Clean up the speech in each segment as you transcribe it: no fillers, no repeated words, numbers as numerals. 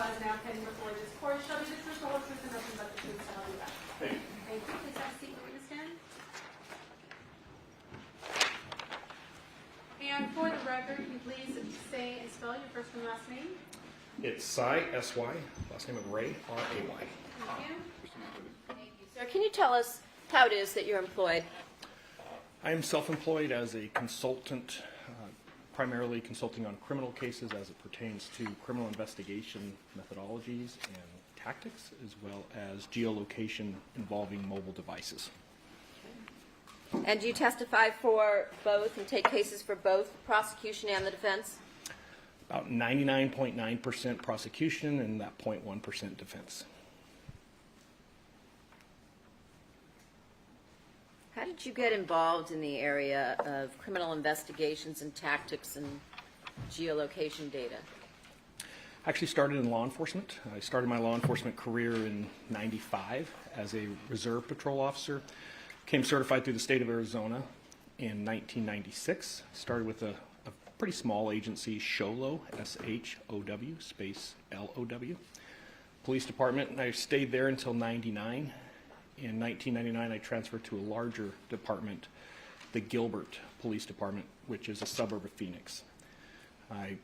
was now pending before this court shall be the truth, the whole truth, and nothing but the truth, so help you God. Thank you. Thank you. Please have a seat in the witness stand. And for the record, can you please say and spell your first and last name? It's Sy, S-Y, last name of Ray, R-A-Y. Thank you. Thank you, sir. Can you tell us how it is that you're employed? I am self-employed as a consultant, primarily consulting on criminal cases as it pertains to criminal investigation methodologies and tactics, as well as geolocation involving mobile devices. And do you testify for both and take cases for both prosecution and the defense? About 99.9% prosecution and that 0.1% defense. How did you get involved in the area of criminal investigations and tactics and geolocation data? Actually started in law enforcement. I started my law enforcement career in '95 as a reserve patrol officer. Became certified through the state of Arizona in 1996. Started with a pretty small agency, SHOLO, S-H-O-W, space L-O-W. Police department, and I stayed there until '99. In 1999, I transferred to a larger department, the Gilbert Police Department, which is a suburb of Phoenix. I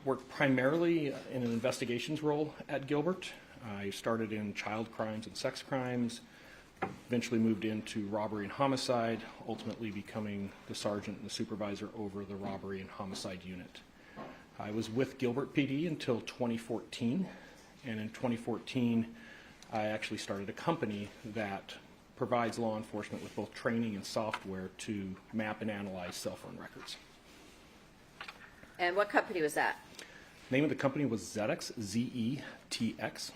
worked primarily in an investigations role at Gilbert. I started in child crimes and sex crimes, eventually moved into robbery and homicide, ultimately becoming the sergeant and the supervisor over the robbery and homicide unit. I was with Gilbert PD until 2014, and in 2014, I actually started a company that provides law enforcement with both training and software to map and analyze cell phone records. And what company was that? Name of the company was ZETX, Z-E-T-X.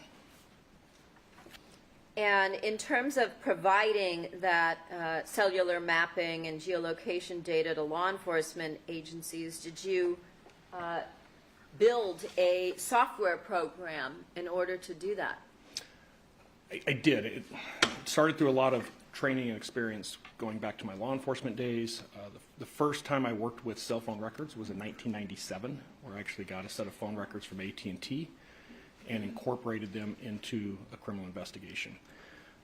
And in terms of providing that cellular mapping and geolocation data to law enforcement agencies, did you build a software program in order to do that? I did. It started through a lot of training and experience going back to my law enforcement days. The first time I worked with cell phone records was in 1997, where I actually got a set of phone records from AT&T and incorporated them into a criminal investigation.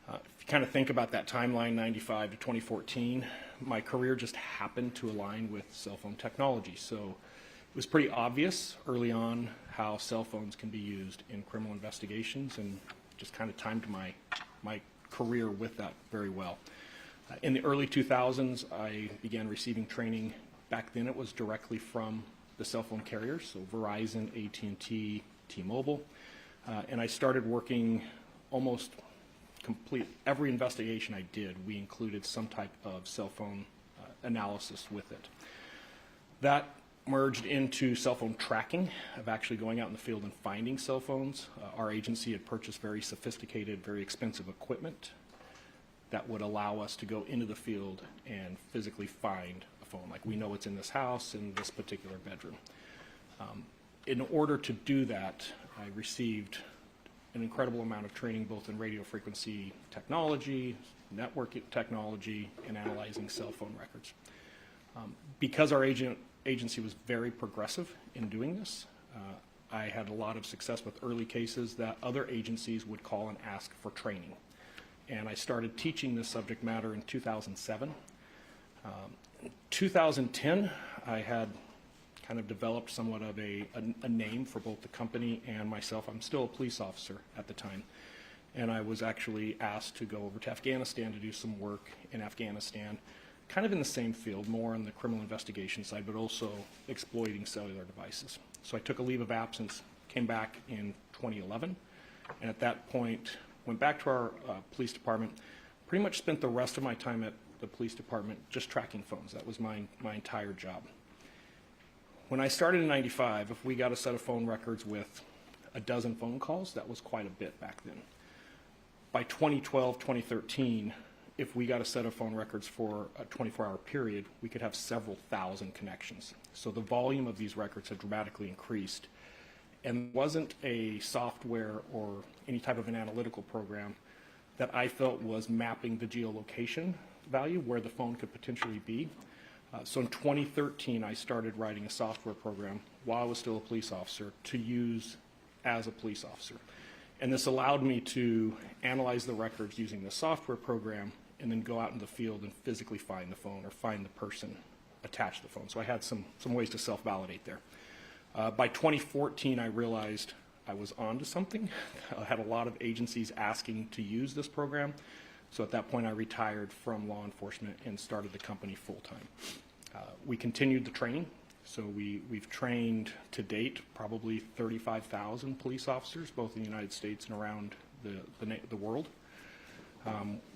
If you kind of think about that timeline, 95 to 2014, my career just happened to align with cell phone technology. So it was pretty obvious early on how cell phones can be used in criminal investigations, and just kind of timed my career with that very well. In the early 2000s, I began receiving training. Back then, it was directly from the cell phone carriers, so Verizon, AT&T, T-Mobile, and I started working almost complete. Every investigation I did, we included some type of cell phone analysis with it. That merged into cell phone tracking, of actually going out in the field and finding cell phones. Our agency had purchased very sophisticated, very expensive equipment that would allow us to go into the field and physically find a phone. Like, we know it's in this house, in this particular bedroom. In order to do that, I received an incredible amount of training both in radio frequency technology, network technology, and analyzing cell phone records. Because our agency was very progressive in doing this, I had a lot of success with early cases that other agencies would call and ask for training. And I started teaching this subject matter in 2007. In 2010, I had kind of developed somewhat of a name for both the company and myself. I'm still a police officer at the time, and I was actually asked to go over to Afghanistan to do some work in Afghanistan, kind of in the same field, more on the criminal investigation side, but also exploiting cellular devices. So I took a leave of absence, came back in 2011, and at that point went back to our police department, pretty much spent the rest of my time at the police department just tracking phones. That was my entire job. When I started in '95, if we got a set of phone records with a dozen phone calls, that was quite a bit back then. By 2012, 2013, if we got a set of phone records for a 24-hour period, we could have several thousand connections. So the volume of these records had dramatically increased. And there wasn't a software or any type of an analytical program that I felt was mapping the geolocation value where the phone could potentially be. So in 2013, I started writing a software program while I was still a police officer to use as a police officer. And this allowed me to analyze the records using the software program and then go out in the field and physically find the phone or find the person attached to the phone. So I had some ways to self-validate there. By 2014, I realized I was onto something. I had a lot of agencies asking to use this program. So at that point, I retired from law enforcement and started the company full-time. We continued the training. So we've trained to date probably 35,000 police officers, both in the United States and around the world.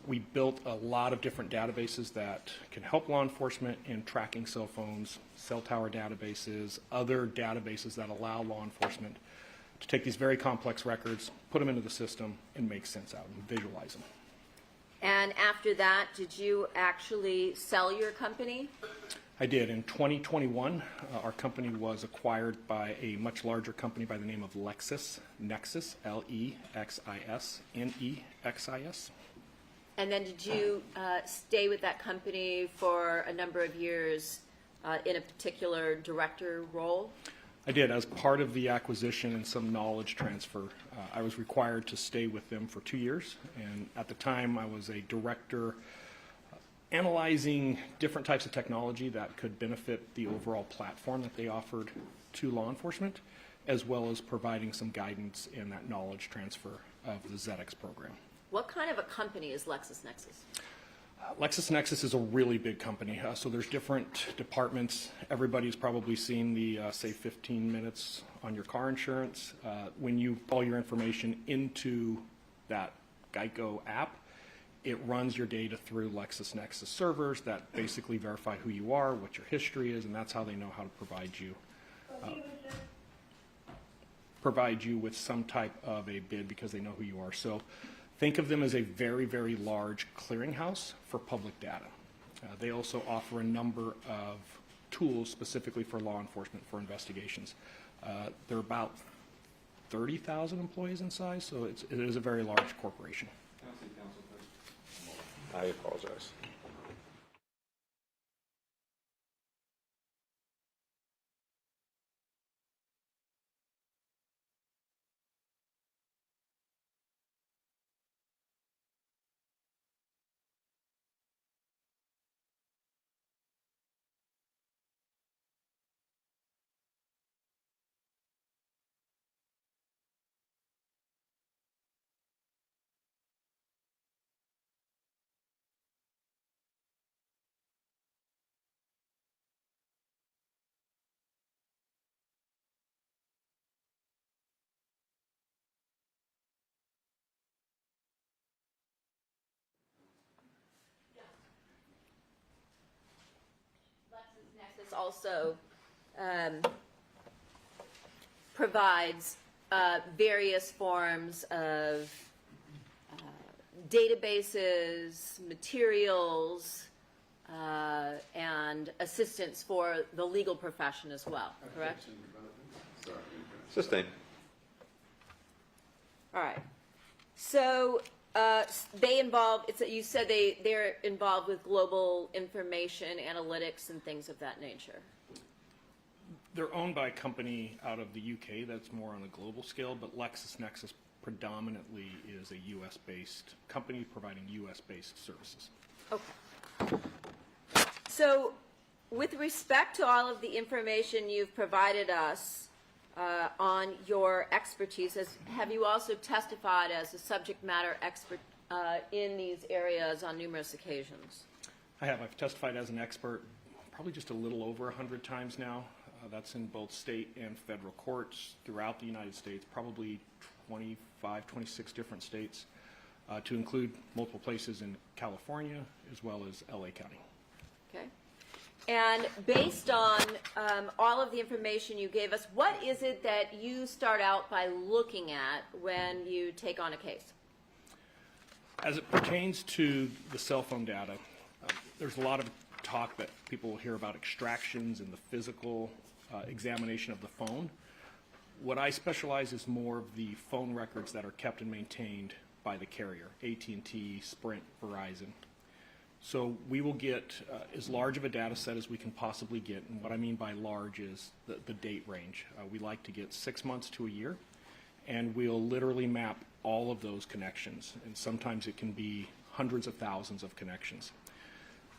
We built a lot of different databases that can help law enforcement in tracking cell phones, cell tower databases, other databases that allow law enforcement to take these very complex records, put them into the system, and make sense out of them, visualize them. And after that, did you actually sell your company? I did. In 2021, our company was acquired by a much larger company by the name of LexisNexis, LexisNexis. And then did you stay with that company for a number of years in a particular director role? I did. As part of the acquisition and some knowledge transfer, I was required to stay with them for 2 years. And at the time, I was a director analyzing different types of technology that could benefit the overall platform that they offered to law enforcement, as well as providing some guidance in that knowledge transfer of the ZEDX program. What kind of a company is LexisNexis? LexisNexis is a really big company, so there's different departments. Everybody's probably seen the save 15 minutes on your car insurance. When you put all your information into that Geico app, it runs your data through LexisNexis servers that basically verify who you are, what your history is, and that's how they know how to provide you with some type of a bid because they know who you are. So think of them as a very, very large clearinghouse for public data. They also offer a number of tools specifically for law enforcement for investigations. They're about 30,000 employees in size, so it is a very large corporation. I apologize. LexisNexis also provides various forms of databases, materials, and assistance for the legal profession as well, correct? Sustained. All right. So they involve, you said they're involved with global information analytics and things of that nature. They're owned by a company out of the UK that's more on a global scale, but LexisNexis predominantly is a US-based company providing US-based services. Okay. So with respect to all of the information you've provided us on your expertise, have you also testified as a subject matter expert in these areas on numerous occasions? I have. I've testified as an expert probably just a little over 100 times now. That's in both state and federal courts throughout the United States, probably 25, 26 different states, to include multiple places in California as well as LA County. Okay. And based on all of the information you gave us, what is it that you start out by looking at when you take on a case? As it pertains to the cell phone data, there's a lot of talk that people will hear about extractions and the physical examination of the phone. What I specialize is more of the phone records that are kept and maintained by the carrier, AT&T, Sprint, Verizon. So we will get as large of a data set as we can possibly get, and what I mean by large is the date range. We like to get 6 months to a year, and we'll literally map all of those connections, and sometimes it can be hundreds of thousands of connections.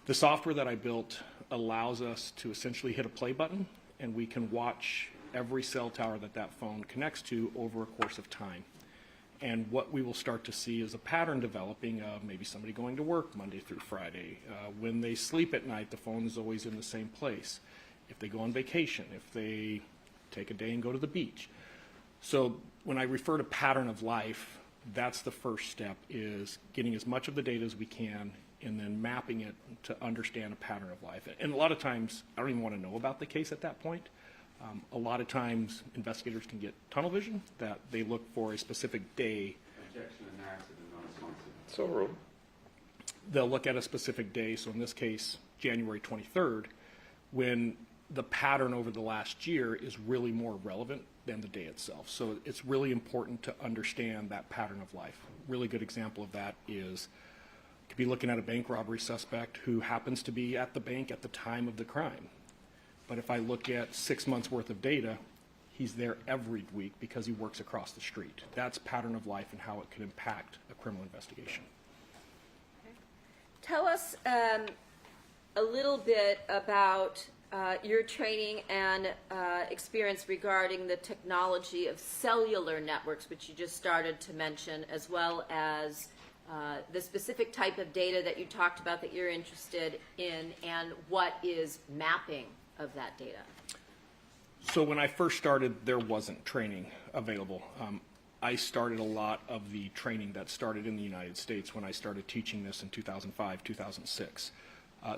The software that I built allows us to essentially hit a play button, and we can watch every cell tower that that phone connects to over a course of time. And what we will start to see is a pattern developing of maybe somebody going to work Monday through Friday. When they sleep at night, the phone is always in the same place. If they go on vacation, if they take a day and go to the beach. So when I refer to pattern of life, that's the first step, is getting as much of the data as we can and then mapping it to understand a pattern of life. And a lot of times, I don't even want to know about the case at that point. A lot of times, investigators can get tunnel vision, that they look for a specific day. Objection and narrative and non-responsive. So ruled. They'll look at a specific day, so in this case, January 23rd, when the pattern over the last year is really more relevant than the day itself. So it's really important to understand that pattern of life. A really good example of that is, you could be looking at a bank robbery suspect who happens to be at the bank at the time of the crime. But if I look at 6 months worth of data, he's there every week because he works across the street. That's pattern of life and how it could impact a criminal investigation. Tell us a little bit about your training and experience regarding the technology of cellular networks, which you just started to mention, as well as the specific type of data that you talked about that you're interested in, and what is mapping of that data. So when I first started, there wasn't training available. I started a lot of the training that started in the United States when I started teaching this in 2005, 2006.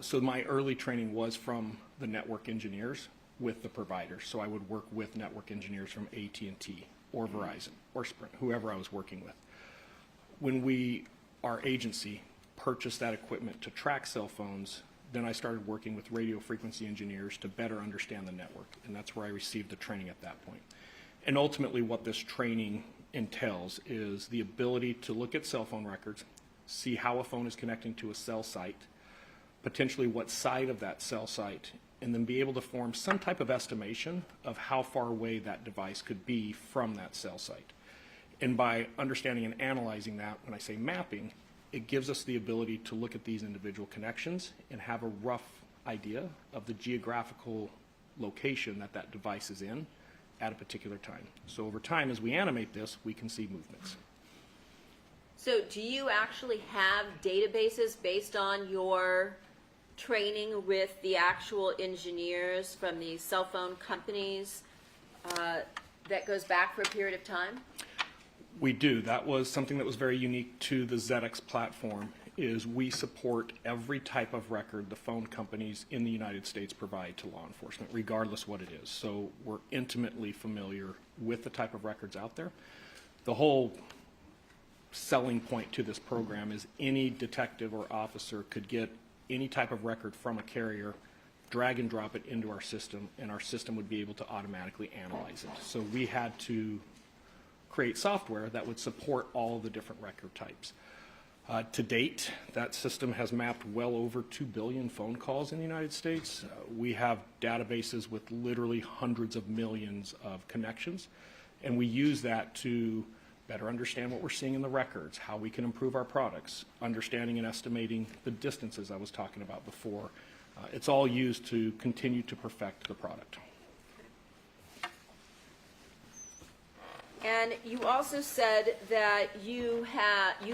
So my early training was from the network engineers with the providers. So I would work with network engineers from AT&T or Verizon or Sprint, whoever I was working with. When our agency, purchased that equipment to track cell phones, then I started working with radio frequency engineers to better understand the network, and that's where I received the training at that point. And ultimately what this training entails is the ability to look at cell phone records, see how a phone is connecting to a cell site, potentially what side of that cell site, and then be able to form some type of estimation of how far away that device could be from that cell site. And by understanding and analyzing that, when I say mapping, it gives us the ability to look at these individual connections and have a rough idea of the geographical location that that device is in at a particular time. So over time, as we animate this, we can see movements. So do you actually have databases based on your training with the actual engineers from the cell phone companies that goes back for a period of time? We do. That was something that was very unique to the ZX platform, is we support every type of record the phone companies in the United States provide to law enforcement, regardless what it is. So we're intimately familiar with the type of records out there. The whole selling point to this program is any detective or officer could get any type of record from a carrier, drag and drop it into our system, and our system would be able to automatically analyze it. So we had to create software that would support all the different record types. To date, that system has mapped well over 2 billion phone calls in the United States. We have databases with literally hundreds of millions of connections, and we use that to better understand what we're seeing in the records, how we can improve our products, understanding and estimating the distances I was talking about before. It's all used to continue to perfect the product. And you also said that you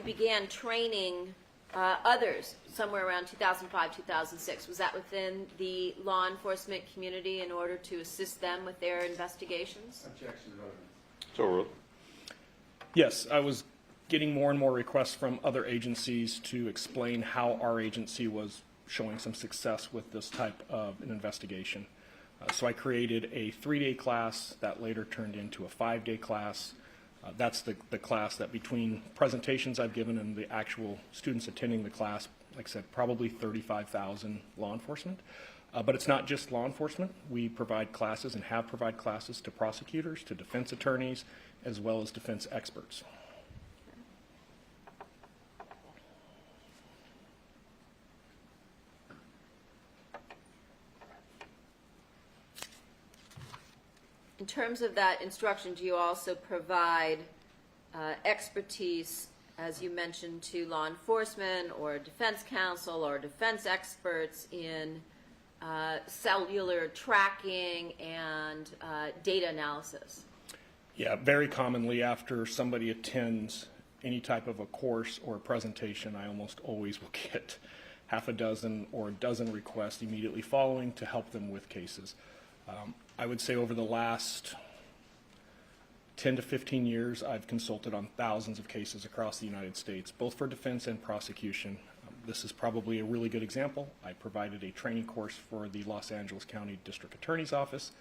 began training others somewhere around 2005, 2006. Was that within the law enforcement community in order to assist them with their investigations? Objection relevant. So ruled. Yes, I was getting more and more requests from other agencies to explain how our agency was showing some success with this type of an investigation. So I created a 3-day class that later turned into a 5-day class. That's the class that, between presentations I've given and the actual students attending the class, like I said, probably 35,000 law enforcement. But it's not just law enforcement. We provide classes and have provided classes to prosecutors, to defense attorneys, as well as defense experts. in terms of that instruction, do you also provide expertise, as you mentioned, to law enforcement or defense counsel or defense experts in cellular tracking and data analysis? Yeah, very commonly after somebody attends any type of a course or a presentation, I almost always will get half a dozen or a dozen requests immediately following to help them with cases. I would say over the last 10 to 15 years, I've consulted on thousands of cases across the United States, both for defense and prosecution. This is probably a really good example. I provided a training course for the Los Angeles County District Attorney's Office,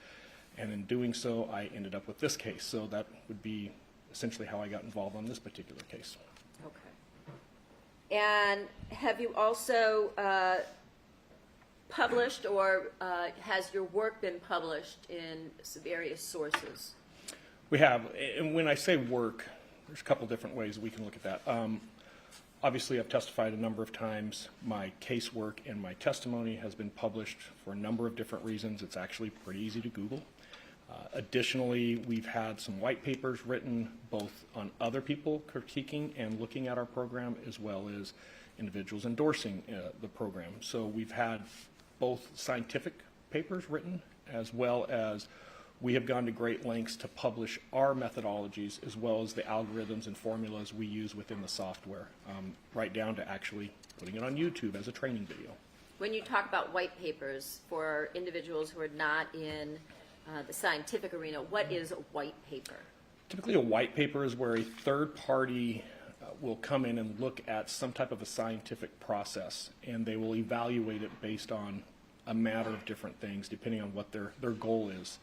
and in doing so, I ended up with this case. So that would be essentially how I got involved on this particular case. Okay. And have you also published, or has your work been published in various sources? We have, and when I say work, there's a couple different ways we can look at that. Obviously, I've testified a number of times. My casework and my testimony has been published for a number of different reasons. It's actually pretty easy to Google. Additionally, we've had some white papers written both on other people critiquing and looking at our program, as well as individuals endorsing the program. So we've had both scientific papers written, as well as we have gone to great lengths to publish our methodologies, as well as the algorithms and formulas we use within the software, right down to actually putting it on YouTube as a training video. When you talk about white papers for individuals who are not in the scientific arena, what is a white paper? Typically, a white paper is where a third party will come in and look at some type of a scientific process, and they will evaluate it based on a matter of different things, depending on what their goal is.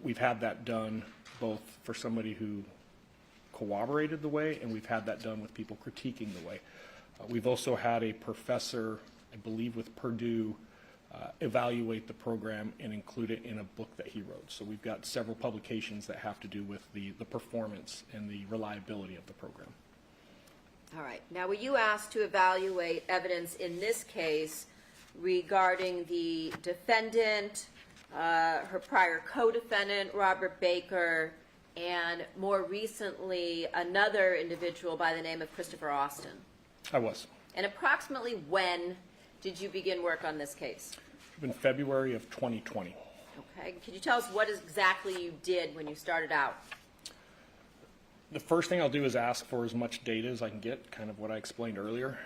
We've had that done both for somebody who corroborated the way, and we've had that done with people critiquing the way. We've also had a professor, I believe with Purdue, evaluate the program and include it in a book that he wrote. So we've got several publications that have to do with the performance and the reliability of the program. All right. Now, were you asked to evaluate evidence in this case regarding the defendant, her prior co-defendant, Robert Baker, and more recently another individual by the name of Christopher Austin? I was. And approximately when did you begin work on this case? In February of 2020. Okay. Could you tell us what exactly you did when you started out? The first thing I'll do is ask for as much data as I can get, kind of what I explained earlier.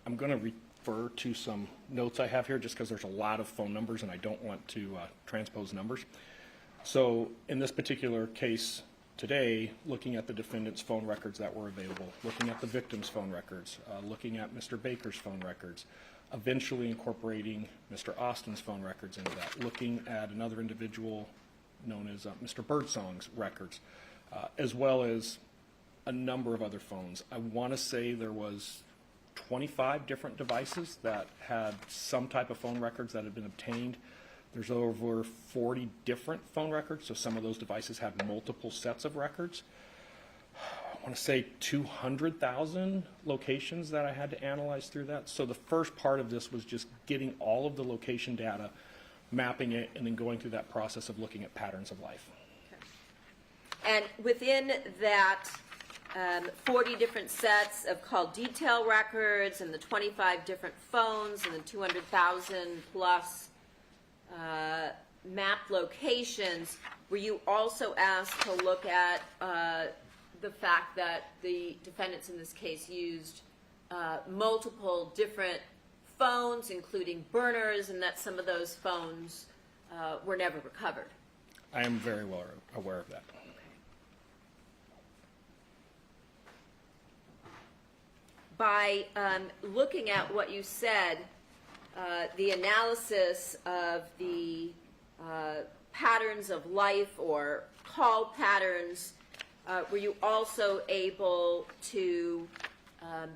I'm going to refer to some notes I have here just because there's a lot of phone numbers and I don't want to transpose numbers. So in this particular case today, looking at the defendant's phone records that were available, looking at the victim's phone records, looking at Mr. Baker's phone records, eventually incorporating Mr. Austin's phone records into that, looking at another individual known as Mr. Birdsong's records, as well as a number of other phones. I want to say there was 25 different devices that had some type of phone records that had been obtained. There's over 40 different phone records, so some of those devices have multiple sets of records. I want to say 200,000 locations that I had to analyze through that. So the first part of this was just getting all of the location data, mapping it, and then going through that process of looking at patterns of life. Okay. And within that 40 different sets of call detail records and the 25 different phones and the 200,000 plus mapped locations, were you also asked to look at the fact that the defendants in this case used multiple different phones, including burners, and that some of those phones were never recovered? I am very well aware of that. By looking at what you said, the analysis of the patterns of life or call patterns, were you also able to,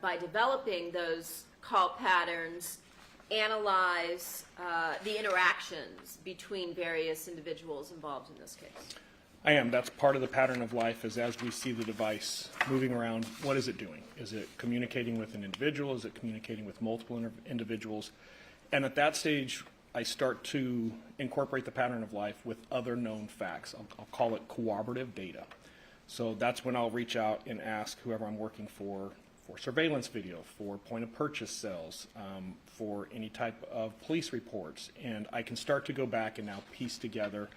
by developing those call patterns, analyze the interactions between various individuals involved in this case? I am. That's part of the pattern of life, is as we see the device moving around, what is it doing? Is it communicating with an individual? Is it communicating with multiple individuals? And at that stage, I start to incorporate the pattern of life with other known facts. I'll call it corroborative data. So that's when I'll reach out and ask whoever I'm working for surveillance video, for point of purchase sales, for any type of police reports. And I can start to go back and now piece together,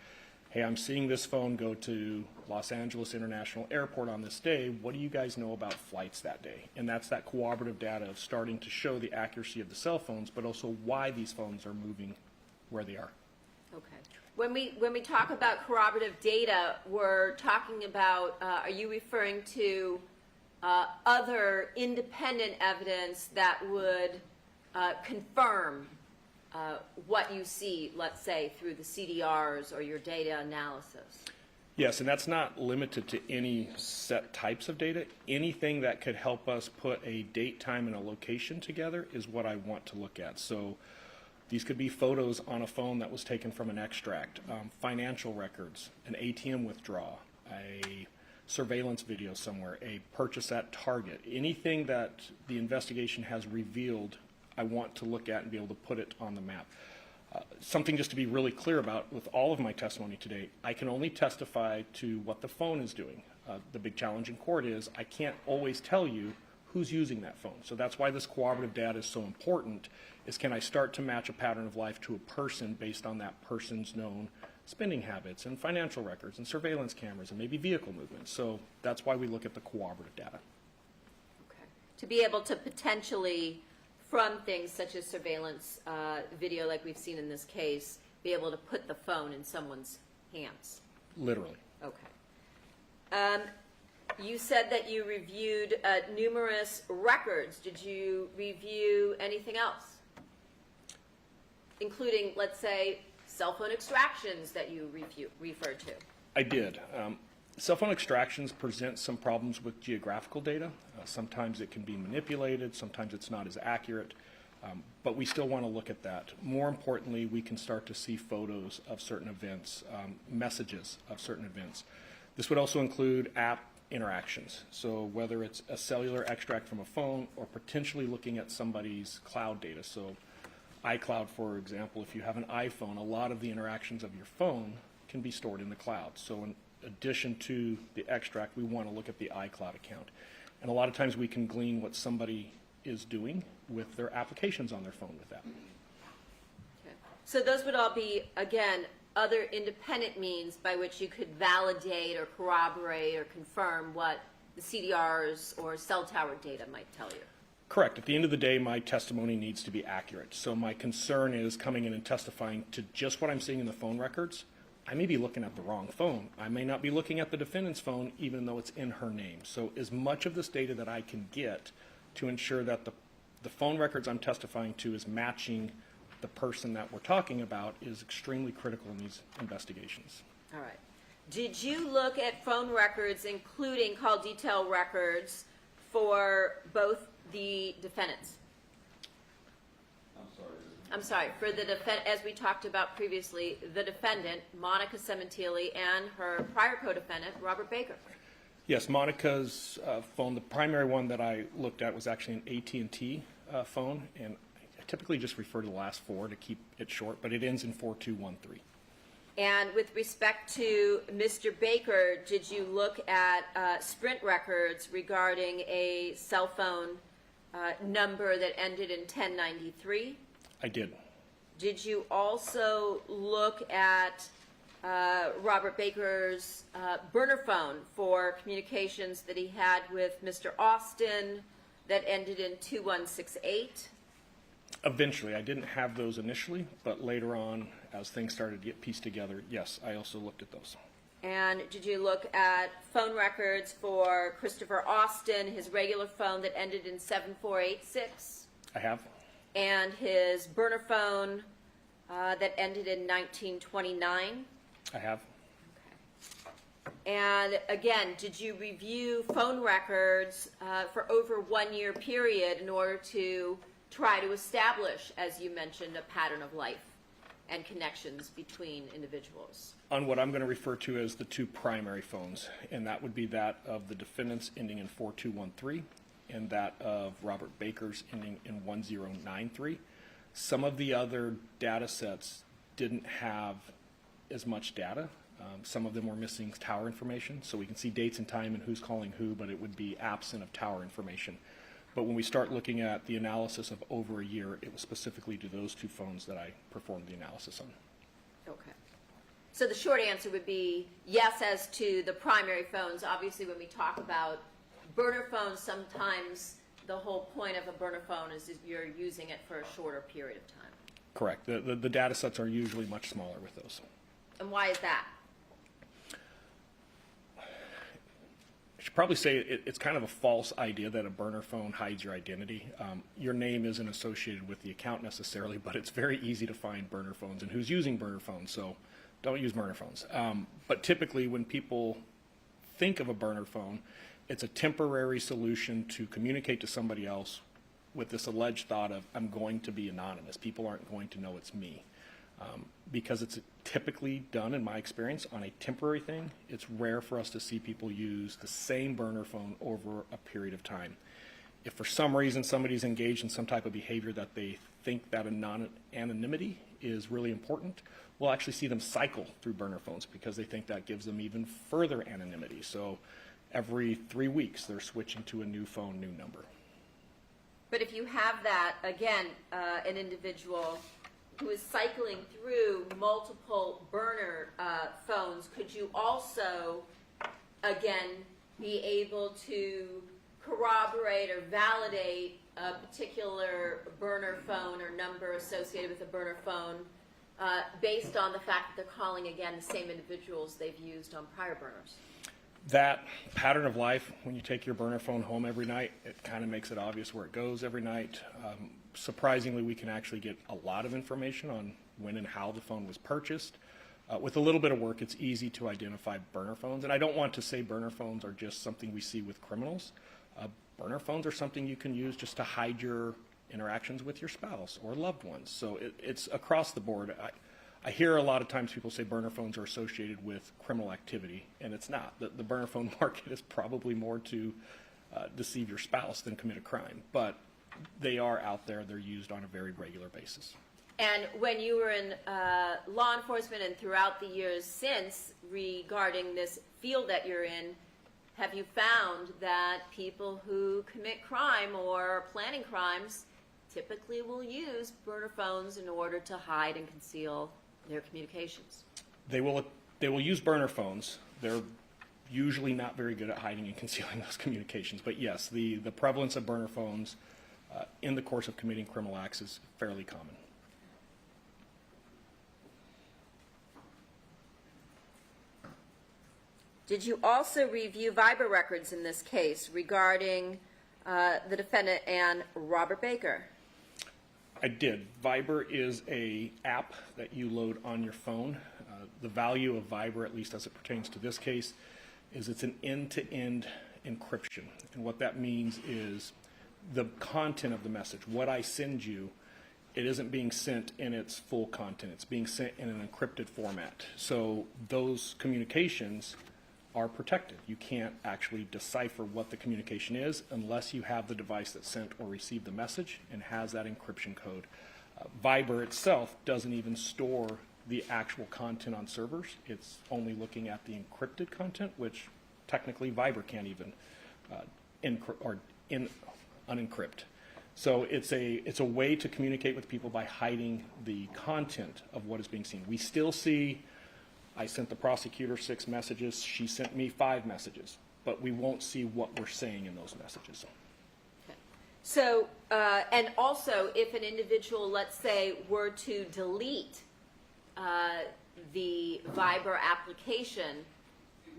hey, I'm seeing this phone go to Los Angeles International Airport on this day. What do you guys know about flights that day? And that's that corroborative data of starting to show the accuracy of the cell phones, but also why these phones are moving where they are. Okay. When we talk about corroborative data, we're talking about, are you referring to other independent evidence that would confirm what you see, let's say, through the CDRs or your data analysis? Yes, and that's not limited to any set types of data. Anything that could help us put a date, time, and a location together is what I want to look at. So these could be photos on a phone that was taken from an extract, financial records, an ATM withdrawal, a surveillance video somewhere, a purchase at Target. Anything that the investigation has revealed, I want to look at and be able to put it on the map. Something just to be really clear about with all of my testimony today, I can only testify to what the phone is doing. The big challenge in court is I can't always tell you who's using that phone. So that's why this corroborative data is so important, is can I start to match a pattern of life to a person based on that person's known spending habits and financial records and surveillance cameras and maybe vehicle movements. So that's why we look at the corroborative data. Okay. To be able to potentially, from things such as surveillance video like we've seen in this case, be able to put the phone in someone's hands. Literally. Okay. You said that you reviewed numerous records. Did you review anything else? Including, let's say, cell phone extractions that you referred to. I did. Cell phone extractions present some problems with geographical data. Sometimes it can be manipulated, sometimes it's not as accurate, but we still want to look at that. More importantly, we can start to see photos of certain events, messages of certain events. This would also include app interactions. So whether it's a cellular extract from a phone or potentially looking at somebody's cloud data. So iCloud, for example, if you have an iPhone, a lot of the interactions of your phone can be stored in the cloud. So in addition to the extract, we want to look at the iCloud account. And a lot of times we can glean what somebody is doing with their applications on their phone with that. Okay. So those would all be, again, other independent means by which you could validate or corroborate or confirm what the CDRs or cell tower data might tell you. Correct. At the end of the day, my testimony needs to be accurate. So my concern is coming in and testifying to just what I'm seeing in the phone records. I may be looking at the wrong phone. I may not be looking at the defendant's phone, even though it's in her name. So as much of this data that I can get to ensure that the phone records I'm testifying to is matching the person that we're talking about is extremely critical in these investigations. All right. Did you look at phone records, including call detail records, for both the defendants? I'm sorry, for the as we talked about previously, the defendant, Monica Sementilli, and her prior co-defendant, Robert Baker. Yes, Monica's phone, the primary one that I looked at was actually an AT&T phone, and I typically just refer to the last four to keep it short, but it ends in 4213. And with respect to Mr. Baker, did you look at Sprint records regarding a cell phone number that ended in 1093? I did. Did you also look at Robert Baker's burner phone for communications that he had with Mr. Austin that ended in 2168? Eventually. I didn't have those initially, but later on, as things started to get pieced together, yes, I also looked at those. And did you look at phone records for Christopher Austin, his regular phone that ended in 7486? I have. And his burner phone that ended in 1929? I have. Okay. And again, did you review phone records for over 1 year period in order to try to establish, as you mentioned, a pattern of life and connections between individuals? On what I'm going to refer to as the two primary phones, and that would be that of the defendant's ending in 4213 and that of Robert Baker's ending in 1093. Some of the other data sets didn't have as much data. Some of them were missing tower information, so we can see dates and time and who's calling who, but it would be absent of tower information. But when we start looking at the analysis of over a year, it was specifically to those two phones that I performed the analysis on. Okay. So the short answer would be yes as to the primary phones. Obviously, when we talk about burner phones, sometimes the whole point of a burner phone is you're using it for a shorter period of time. Correct. The data sets are usually much smaller with those. And why is that? I should probably say it's kind of a false idea that a burner phone hides your identity. Your name isn't associated with the account necessarily, but it's very easy to find burner phones and who's using burner phones, so don't use burner phones. But typically when people think of a burner phone, it's a temporary solution to communicate to somebody else with this alleged thought of, I'm going to be anonymous. People aren't going to know it's me. Because it's typically done, in my experience, on a temporary thing, it's rare for us to see people use the same burner phone over a period of time. If for some reason somebody's engaged in some type of behavior that they think that anonymity is really important, we'll actually see them cycle through burner phones because they think that gives them even further anonymity. So every 3 weeks, they're switching to a new phone, new number. But if you have that, again, an individual who is cycling through multiple burner phones, could you also, again, be able to corroborate or validate a particular burner phone or number associated with a burner phone based on the fact that they're calling, again, the same individuals they've used on prior burners? That pattern of life, when you take your burner phone home every night, it kind of makes it obvious where it goes every night. Surprisingly, we can actually get a lot of information on when and how the phone was purchased. With a little bit of work, it's easy to identify burner phones. And I don't want to say burner phones are just something we see with criminals. Burner phones are something you can use just to hide your interactions with your spouse or loved ones. So it's across the board. I hear a lot of times people say burner phones are associated with criminal activity, and it's not. The burner phone market is probably more to deceive your spouse than commit a crime. But they are out there. They're used on a very regular basis. And when you were in law enforcement and throughout the years since regarding this field that you're in, have you found that people who commit crime or are planning crimes typically will use burner phones in order to hide and conceal their communications? They will use burner phones. They're usually not very good at hiding and concealing those communications. But yes, the prevalence of burner phones in the course of committing criminal acts is fairly common. Did you also review Viber records in this case regarding the defendant and Robert Baker? I did. Viber is an app that you load on your phone. The value of Viber, at least as it pertains to this case, is it's an end-to-end encryption. And what that means is the content of the message, what I send you, it isn't being sent in its full content. It's being sent in an encrypted format. So those communications are protected. You can't actually decipher what the communication is unless you have the device that sent or received the message and has that encryption code. Viber itself doesn't even store the actual content on servers. It's only looking at the encrypted content, which technically Viber can't even unencrypt. So it's a way to communicate with people by hiding the content of what is being seen. We still see, I sent the prosecutor 6 messages, she sent me 5 messages, but we won't see what we're saying in those messages. Okay. So, and also if an individual, let's say, were to delete the Viber application,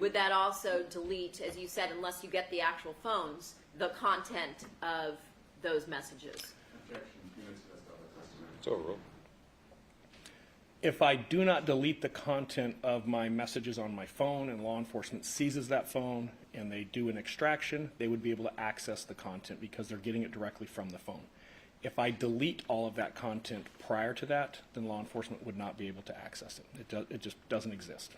would that also delete, as you said, unless you get the actual phones, the content of those messages? Objection. Units as other testimony. It's overruled. If I do not delete the content of my messages on my phone and law enforcement seizes that phone and they do an extraction, they would be able to access the content because they're getting it directly from the phone. If I delete all of that content prior to that, then law enforcement would not be able to access it. It just doesn't exist.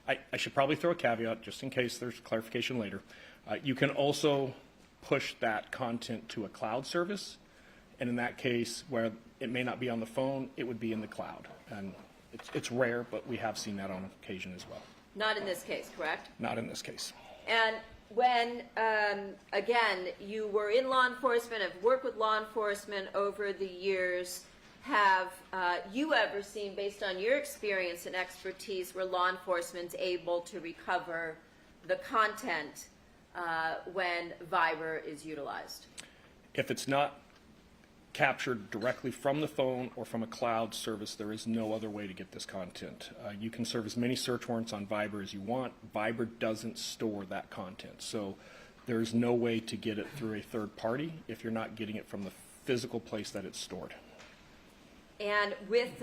I should probably throw a caveat just in case there's clarification later. You can also push that content to a cloud service, And in that case, where it may not be on the phone, it would be in the cloud. And it's rare, but we have seen that on occasion as well. Not in this case, correct? Not in this case. And when, again, you were in law enforcement, have worked with law enforcement over the years, have you ever seen, based on your experience and expertise, where law enforcement's able to recover the content when Viber is utilized? If it's not captured directly from the phone or from a cloud service, there is no other way to get this content. You can serve as many search warrants on Viber as you want. Viber doesn't store that content, so there's no way to get it through a third party if you're not getting it from the physical place that it's stored. And with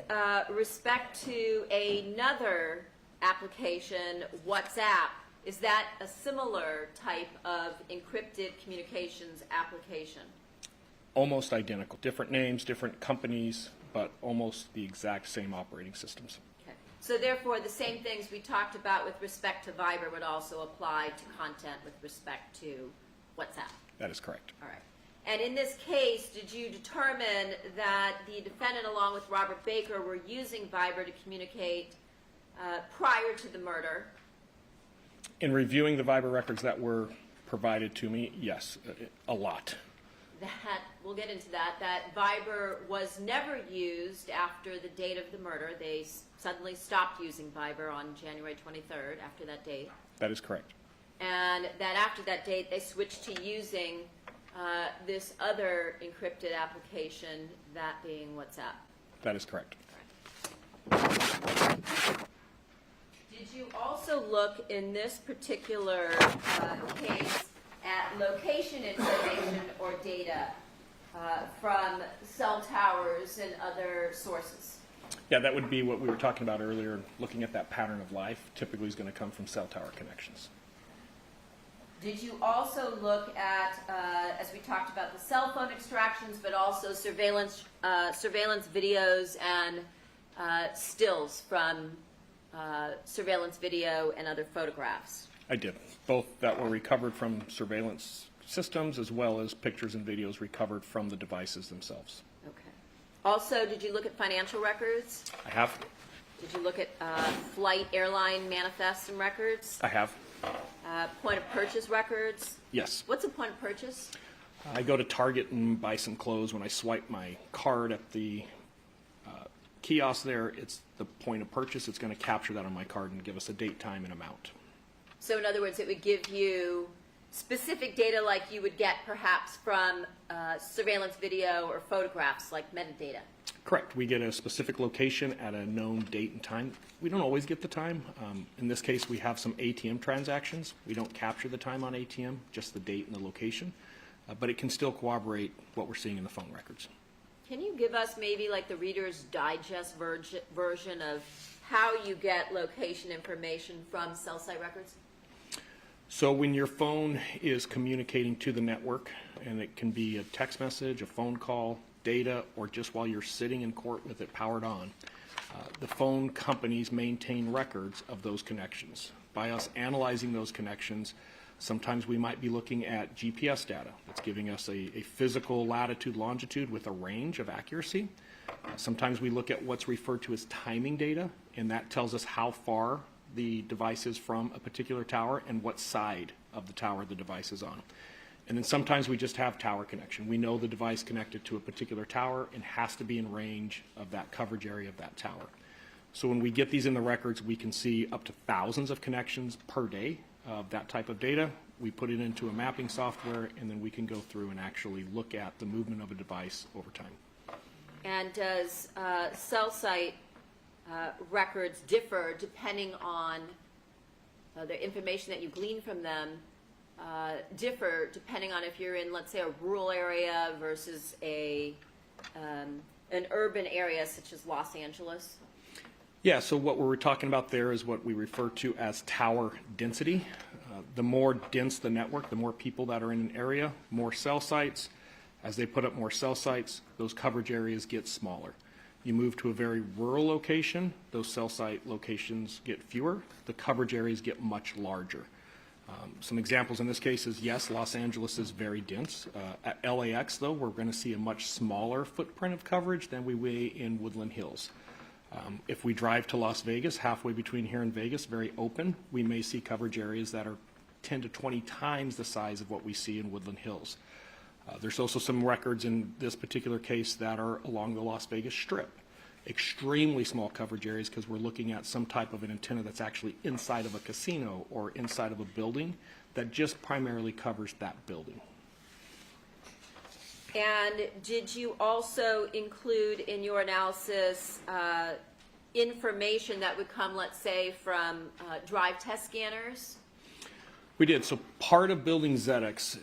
respect to another application, WhatsApp, is that a similar type of encrypted communications application? Almost identical. Different names, different companies, but almost the exact same operating systems. Okay. So therefore, the same things we talked about with respect to Viber would also apply to content with respect to WhatsApp? That is correct. All right. And in this case, did you determine that the defendant, along with Robert Baker, were using Viber to communicate prior to the murder? In reviewing the Viber records that were provided to me, yes, a lot. That, we'll get into that, that Viber was never used after the date of the murder. They suddenly stopped using Viber on January 23rd, after that date. That is correct. And that after that date, they switched to using this other encrypted application, that being WhatsApp. That is correct. Did you also look in this particular case at location information or data from cell towers and other sources? Yeah, that would be what we were talking about earlier, looking at that pattern of life. Typically is going to come from cell tower connections. Did you also look at, as we talked about, the cell phone extractions, but also surveillance videos and stills from surveillance video and other photographs? I did. Both that were recovered from surveillance systems as well as pictures and videos recovered from the devices themselves. Okay. Also, did you look at financial records? I have. Did you look at flight airline manifests and records? I have. Point of purchase records? Yes. What's a point of purchase? I go to Target and buy some clothes. When I swipe my card at the kiosk there, it's the point of purchase. It's going to capture that on my card and give us a date, time, and amount. So in other words, it would give you specific data like you would get perhaps from surveillance video or photographs, like metadata. Correct. We get a specific location at a known date and time. We don't always get the time. In this case, we have some ATM transactions. We don't capture the time on ATM, just the date and the location. But it can still corroborate what we're seeing in the phone records. Can you give us maybe like the Reader's Digest version of how you get location information from cell site records? So when your phone is communicating to the network, and it can be a text message, a phone call, data, or just while you're sitting in court with it powered on, the phone companies maintain records of those connections. By us analyzing those connections, sometimes we might be looking at GPS data that's giving us a physical latitude, longitude with a range of accuracy. Sometimes we look at what's referred to as timing data, and that tells us how far the device is from a particular tower and what side of the tower the device is on. And then sometimes we just have tower connection. We know the device connected to a particular tower and has to be in range of that coverage area of that tower. So when we get these in the records, we can see up to thousands of connections per day of that type of data. We put it into a mapping software, and then we can go through and actually look at the movement of a device over time. And does cell site records differ depending on the information that you glean from them, differ depending on if you're in, let's say, a rural area versus an urban area such as Los Angeles? Yeah, so what we're talking about there is what we refer to as tower density. The more dense the network, the more people that are in an area, more cell sites. As they put up more cell sites, those coverage areas get smaller. You move to a very rural location, those cell site locations get fewer, the coverage areas get much larger. Some examples in this case is, yes, Los Angeles is very dense. At LAX, though, we're going to see a much smaller footprint of coverage than we may in Woodland Hills. If we drive to Las Vegas, halfway between here and Vegas, very open, we may see coverage areas that are 10 to 20 times the size of what we see in Woodland Hills. There's also some records in this particular case that are along the Las Vegas Strip. Extremely small coverage areas because we're looking at some type of an antenna that's actually inside of a casino or inside of a building that just primarily covers that building. And did you also include in your analysis information that would come, let's say, from drive test scanners? We did. So part of building ZX,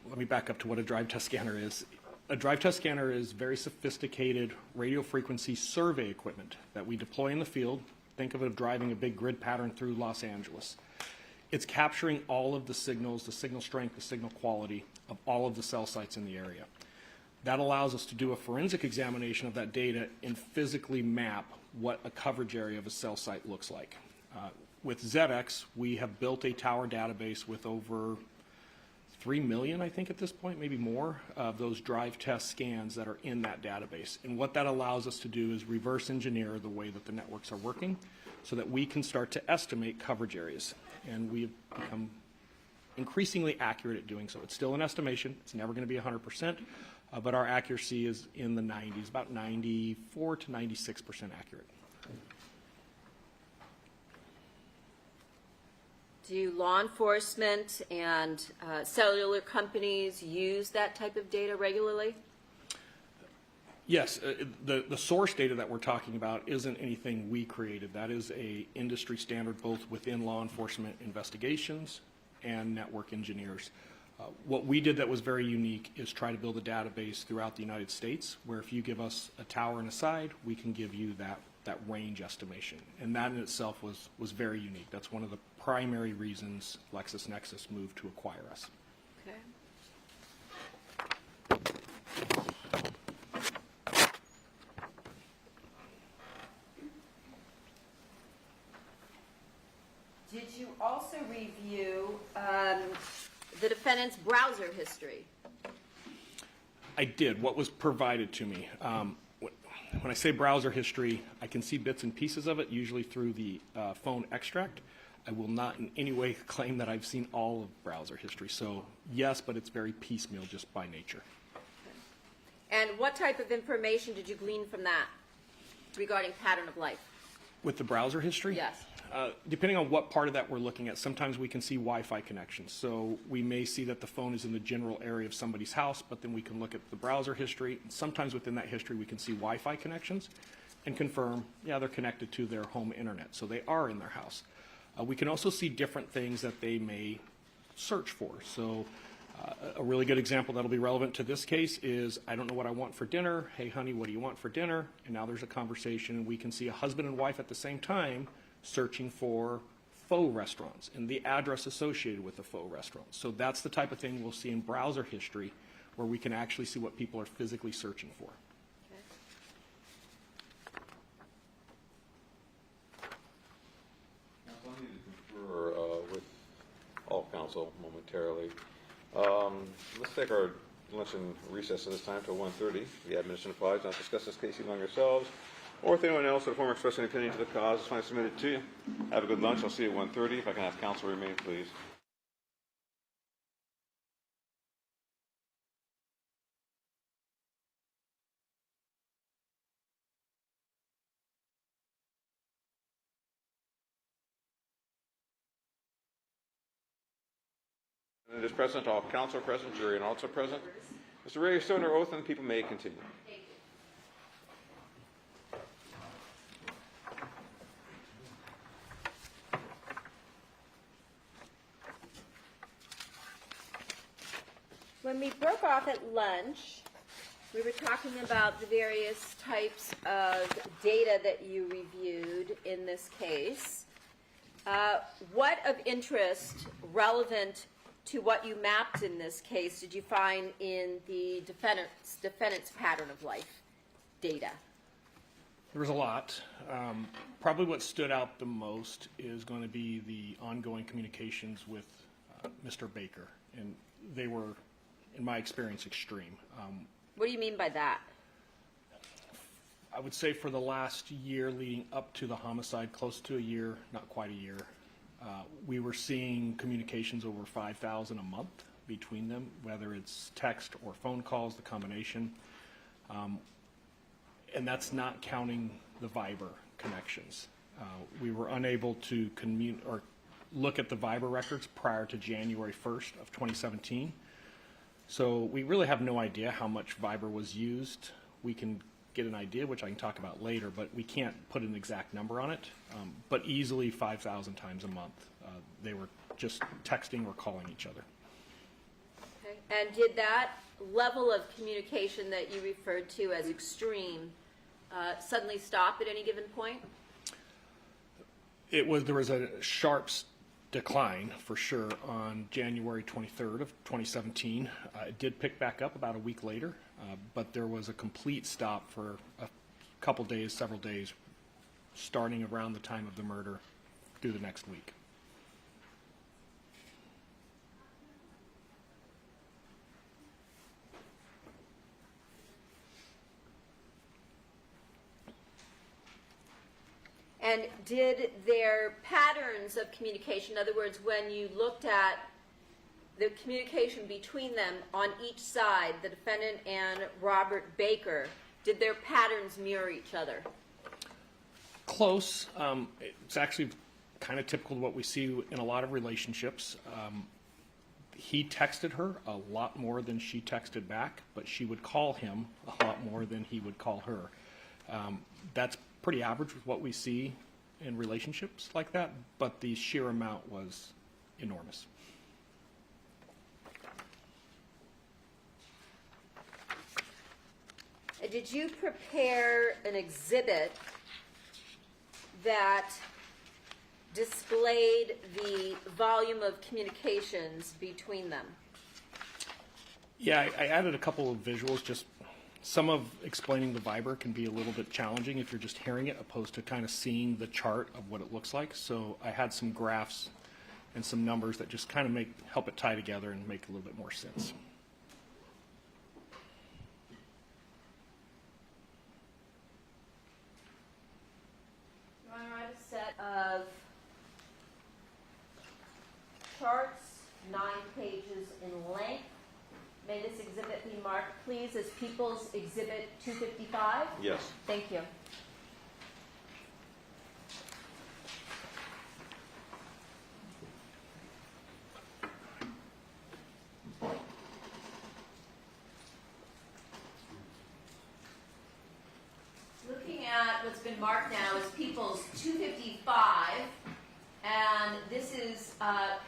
let me back up to what a drive test scanner is. A drive test scanner is very sophisticated radio frequency survey equipment that we deploy in the field. Think of it driving a big grid pattern through Los Angeles. It's capturing all of the signals, the signal strength, the signal quality of all of the cell sites in the area. That allows us to do a forensic examination of that data and physically map what a coverage area of a cell site looks like. With ZX, we have built a tower database with over 3 million, I think at this point, maybe more, of those drive test scans that are in that database. And what that allows us to do is reverse engineer the way that the networks are working so that we can start to estimate coverage areas. And we've become increasingly accurate at doing so. It's still an estimation. It's never going to be 100%, but our accuracy is in the 90s, about 94 to 96% accurate. Do law enforcement and cellular companies use that type of data regularly? Yes, the source data that we're talking about isn't anything we created. That is a industry standard both within law enforcement investigations and network engineers. What we did that was very unique is try to build a database throughout the United States where if you give us a tower and a side, we can give you that range estimation. And that in itself was very unique. That's one of the primary reasons LexisNexis moved to acquire us. Okay. Did you also review the defendant's browser history? I did. What was provided to me. When I say browser history, I can see bits and pieces of it, usually through the phone extract. I will not in any way claim that I've seen all of browser history. So yes, but it's very piecemeal just by nature. And what type of information did you glean from that regarding pattern of life? With the browser history? Yes. Depending on what part of that we're looking at, sometimes we can see Wi-Fi connections. So we may see that the phone is in the general area of somebody's house, but then we can look at the browser history. And sometimes within that history, we can see Wi-Fi connections and confirm, yeah, they're connected to their home internet. So they are in their house. We can also see different things that they may search for. So a really good example that'll be relevant to this case is, I don't know what I want for dinner. Hey, honey, what do you want for dinner? And now there's a conversation, and we can see a husband and wife at the same time searching for faux restaurants and the address associated with the faux restaurant. So that's the type of thing we'll see in browser history where we can actually see what people are physically searching for. Counsel, I need to confer with all counsel momentarily. Let's take our luncheon recess at this time till 1:30. The admonition applies. Not discuss this case among yourselves or with anyone else or form express any opinion to the cause. It's finally submitted to you. Have a good lunch. I'll see you at 1:30. If I can have counsel remain, please. And it is present, all counsel are present, jury and also present. Mr. Ray, you're still under oath, and the people may continue. When we broke off at lunch, we were talking about the various types of data that you reviewed in this case. What of interest relevant to what you mapped in this case did you find in the defendant's pattern of life data? There was a lot. Probably what stood out the most is going to be the ongoing communications with Mr. Baker, and they were, in my experience, extreme. What do you mean by that? I would say for the last year leading up to the homicide, close to a year, not quite a year, we were seeing communications over 5,000 a month between them, whether it's text or phone calls, the combination. And that's not counting the Viber connections. We were unable to look at the Viber records prior to January 1st of 2017. So we really have no idea how much Viber was used. We can get an idea, which I can talk about later, but we can't put an exact number on it. But easily 5,000 times a month. They were just texting or calling each other. Okay. And did that level of communication that you referred to as extreme suddenly stop at any given point? There was a sharp decline for sure on January 23rd of 2017. It did pick back up about a week later, but there was a complete stop for a couple days, several days, starting around the time of the murder through the next week. And did their patterns of communication, in other words, when you looked at the communication between them on each side, the defendant and Robert Baker, did their patterns mirror each other? Close. It's actually kind of typical of what we see in a lot of relationships. He texted her a lot more than she texted back, but she would call him a lot more than he would call her. That's pretty average with what we see in relationships like that, but the sheer amount was enormous. Did you prepare an exhibit that displayed the volume of communications between them? Yeah, I added a couple of visuals. Just some of explaining the Viber can be a little bit challenging if you're just hearing it, opposed to kind of seeing the chart of what it looks like. So I had some graphs and some numbers that just kind of help it tie together and make a little bit more sense. You want to write a set of charts, 9 pages in length. May this exhibit be marked, please, as People's Exhibit 255? Yes. Thank you. Looking at what's been marked now as People's 255, and this is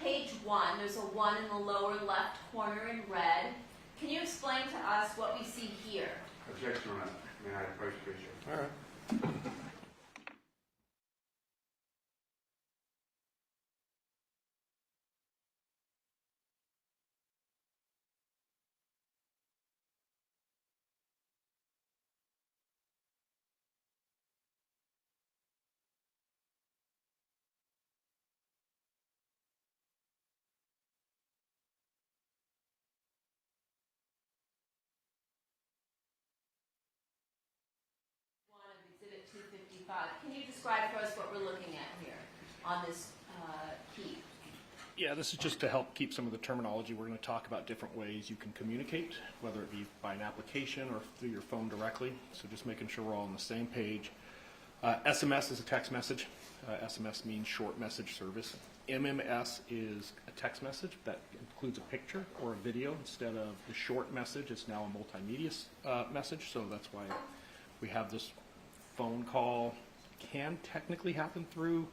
page 1. There's a 1 in the lower left corner in red. Can you explain to us what we see here? Objection, Your Honor. May I approach, please? All right. Exhibit 255. Can you describe for us what we're looking at here on this key? Yeah, this is just to help keep some of the terminology. We're going to talk about different ways you can communicate, whether it be by an application or through your phone directly. So just making sure we're all on the same page. SMS is a text message. SMS means short message service. MMS is a text message that includes a picture or a video instead of the short message. It's now a multimedia message, so that's why we have this phone call. Can technically happen through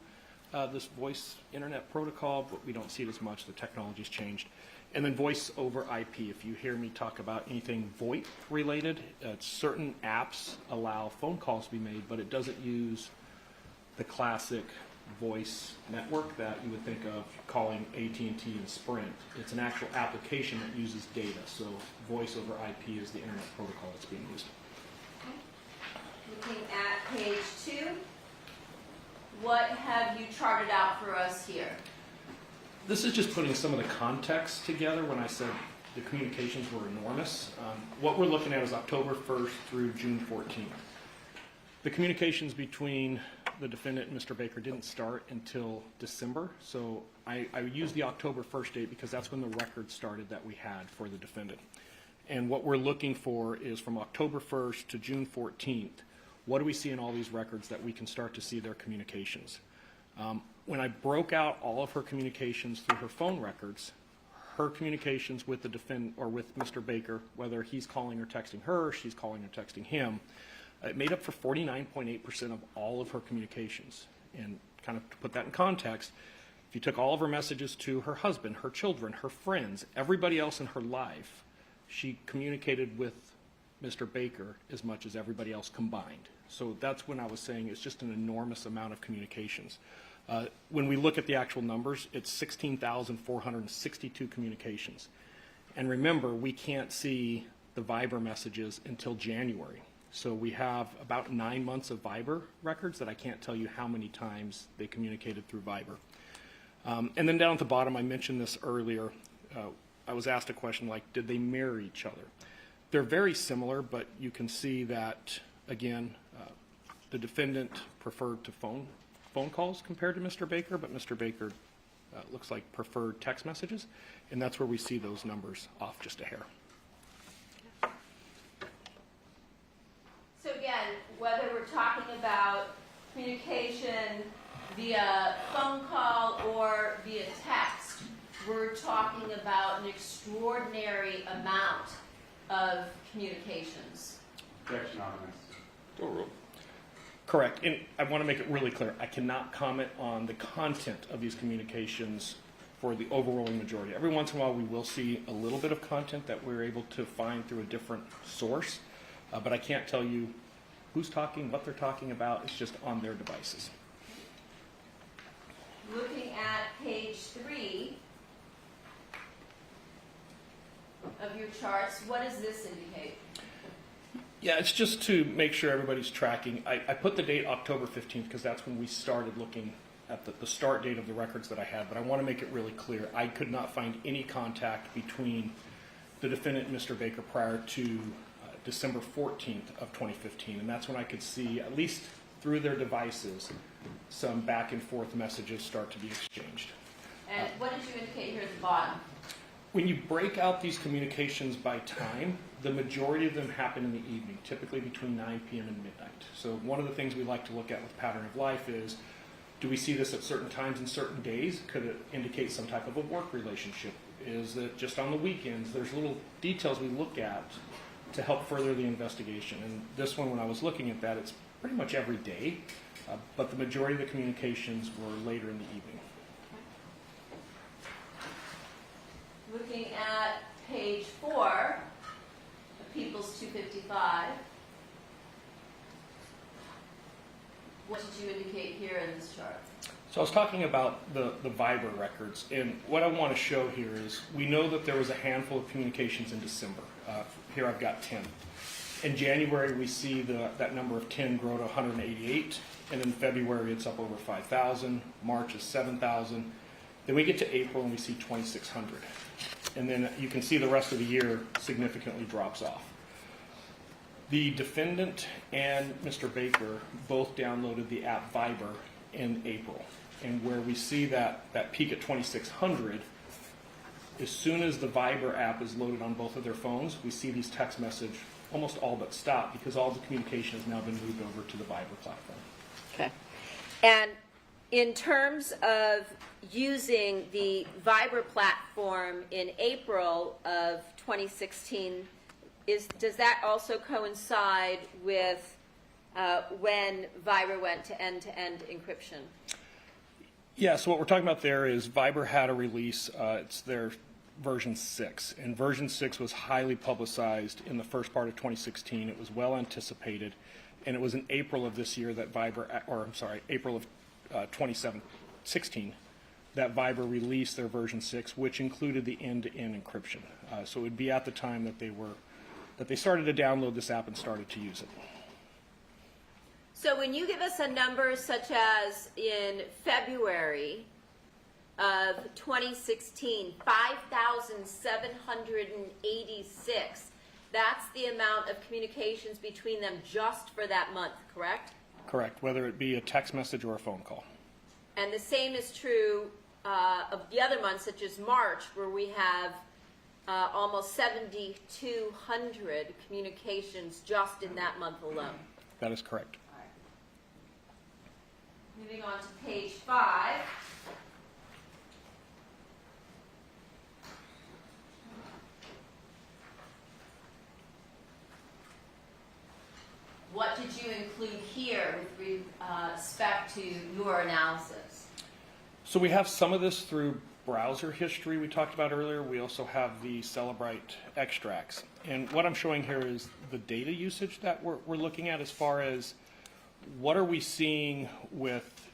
this voice internet protocol, but we don't see it as much. The technology's changed. And then voice over IP. If you hear me talk about anything VoIP related, certain apps allow phone calls to be made, but it doesn't use the classic voice network that you would think of calling AT&T and Sprint. It's an actual application that uses data. So voice over IP is the internet protocol that's being used. Looking at page 2, what have you charted out for us here? This is just putting some of the context together when I said the communications were enormous. What we're looking at is October 1st through June 14th. The communications between the defendant and Mr. Baker didn't start until December, so I used the October 1st date because that's when the record started that we had for the defendant. And what we're looking for is from October 1st to June 14th, what do we see in all these records that we can start to see their communications? When I broke out all of her communications through her phone records, her communications with the defendant or with Mr. Baker, whether he's calling or texting her, she's calling or texting him, it made up for 49.8% of all of her communications. And kind of to put that in context, if you took all of her messages to her husband, her children, her friends, everybody else in her life, she communicated with Mr. Baker as much as everybody else combined. So that's when I was saying it's just an enormous amount of communications. When we look at the actual numbers, it's 16,462 communications. And remember, we can't see the Viber messages until January. So we have about 9 months of Viber records that I can't tell you how many times they communicated through Viber. And then down at the bottom, I mentioned this earlier, I was asked a question like, did they mirror each other? They're very similar, but you can see that, again, the defendant preferred to phone calls compared to Mr. Baker, but Mr. Baker looks like preferred text messages, and that's where we see those numbers off just a hair. So again, whether we're talking about communication via phone call or via text, we're talking about an extraordinary amount of communications. Objection on this. Overruled. Correct, and I want to make it really clear, I cannot comment on the content of these communications for the overwhelming majority. Every once in a while we will see a little bit of content that we're able to find through a different source, but I can't tell you who's talking, what they're talking about. It's just on their devices. Looking at page 3 of your charts, what does this indicate? Yeah, it's just to make sure everybody's tracking. I put the date October 15th because that's when we started looking at the start date of the records that I had, but I want to make it really clear. I could not find any contact between the defendant and Mr. Baker prior to December 14th of 2015, and that's when I could see, at least through their devices, some back and forth messages start to be exchanged. And what did you indicate here at the bottom? When you break out these communications by time, the majority of them happen in the evening, typically between 9 p.m. and midnight. So one of the things we like to look at with pattern of life is, do we see this at certain times and certain days? Could it indicate some type of a work relationship? Is it just on the weekends? There's little details we look at to help further the investigation. And this one, when I was looking at that, it's pretty much every day, but the majority of the communications were later in the evening. Looking at page 4 of People's 255, what did you indicate here in this chart? So I was talking about the Viber records, and what I want to show here is we know that there was a handful of communications in December. Here I've got 10. In January, we see that number of 10 grow to 188, and in February it's up over 5,000. March is 7,000. Then we get to April and we see 2,600. And then you can see the rest of the year significantly drops off. The defendant and Mr. Baker both downloaded the app Viber in April. And where we see that peak at 2,600, as soon as the Viber app is loaded on both of their phones, we see these text messages almost all but stop because all the communication has now been moved over to the Viber platform. Okay. And in terms of using the Viber platform in April of 2016, does that also coincide with when Viber went to end-to-end encryption? Yeah, so what we're talking about there is Viber had a release. It's their version 6, and version 6 was highly publicized in the first part of 2016. It was well anticipated, and it was in April of this year that April of 2016, that Viber released their version 6, which included the end-to-end encryption. So it would be at the time that they started to download this app and started to use it. So when you give us a number such as in February, of 2016, 5,786. That's the amount of communications between them just for that month, correct? Correct, whether it be a text message or a phone call. And the same is true of the other months, such as March, where we have almost 7,200 communications just in that month alone. That is correct. All right. Moving on to page 5. What did you include here with respect to your analysis? So we have some of this through browser history we talked about earlier. We also have the Celebrite extracts. And what I'm showing here is the data usage that we're looking at as far as what are we seeing with,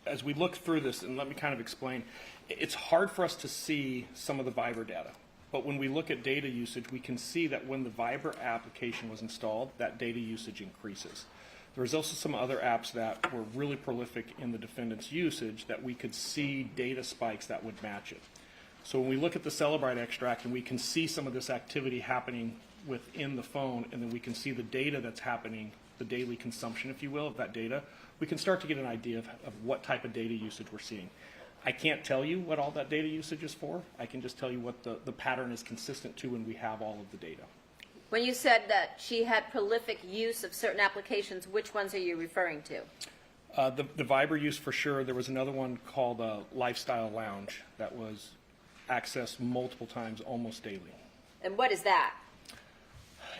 as we look through this, and let me kind of explain. It's hard for us to see some of the Viber data. But when we look at data usage, we can see that when the Viber application was installed, that data usage increases. There was also some other apps that were really prolific in the defendant's usage that we could see data spikes that would match it. So when we look at the Celebrite extract and we can see some of this activity happening within the phone, and then we can see the data that's happening, the daily consumption, if you will, of that data, we can start to get an idea of what type of data usage we're seeing. I can't tell you what all that data usage is for. I can just tell you what the pattern is consistent to when we have all of the data. When you said that she had prolific use of certain applications, which ones are you referring to? The Viber use for sure. There was another one called Lifestyle Lounge that was accessed multiple times, almost daily. And what is that?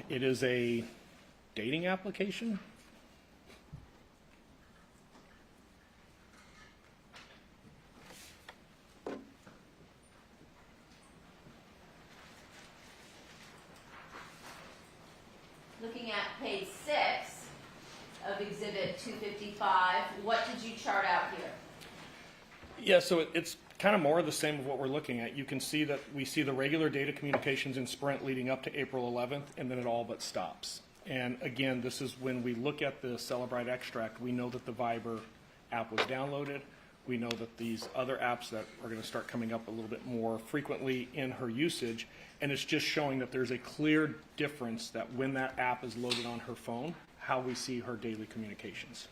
It is a dating application. Looking at page 6 of Exhibit 255, what did you chart out here? Yeah, so it's kind of more of the same of what we're looking at. You can see that we see the regular data communications in Sprint leading up to April 11th, and then it all but stops. And again, this is when we look at the Celebrite extract, we know that the Viber app was downloaded. We know that these other apps that are going to start coming up a little bit more frequently in her usage, and it's just showing that there's a clear difference that when that app is loaded on her phone, how we see her daily communications.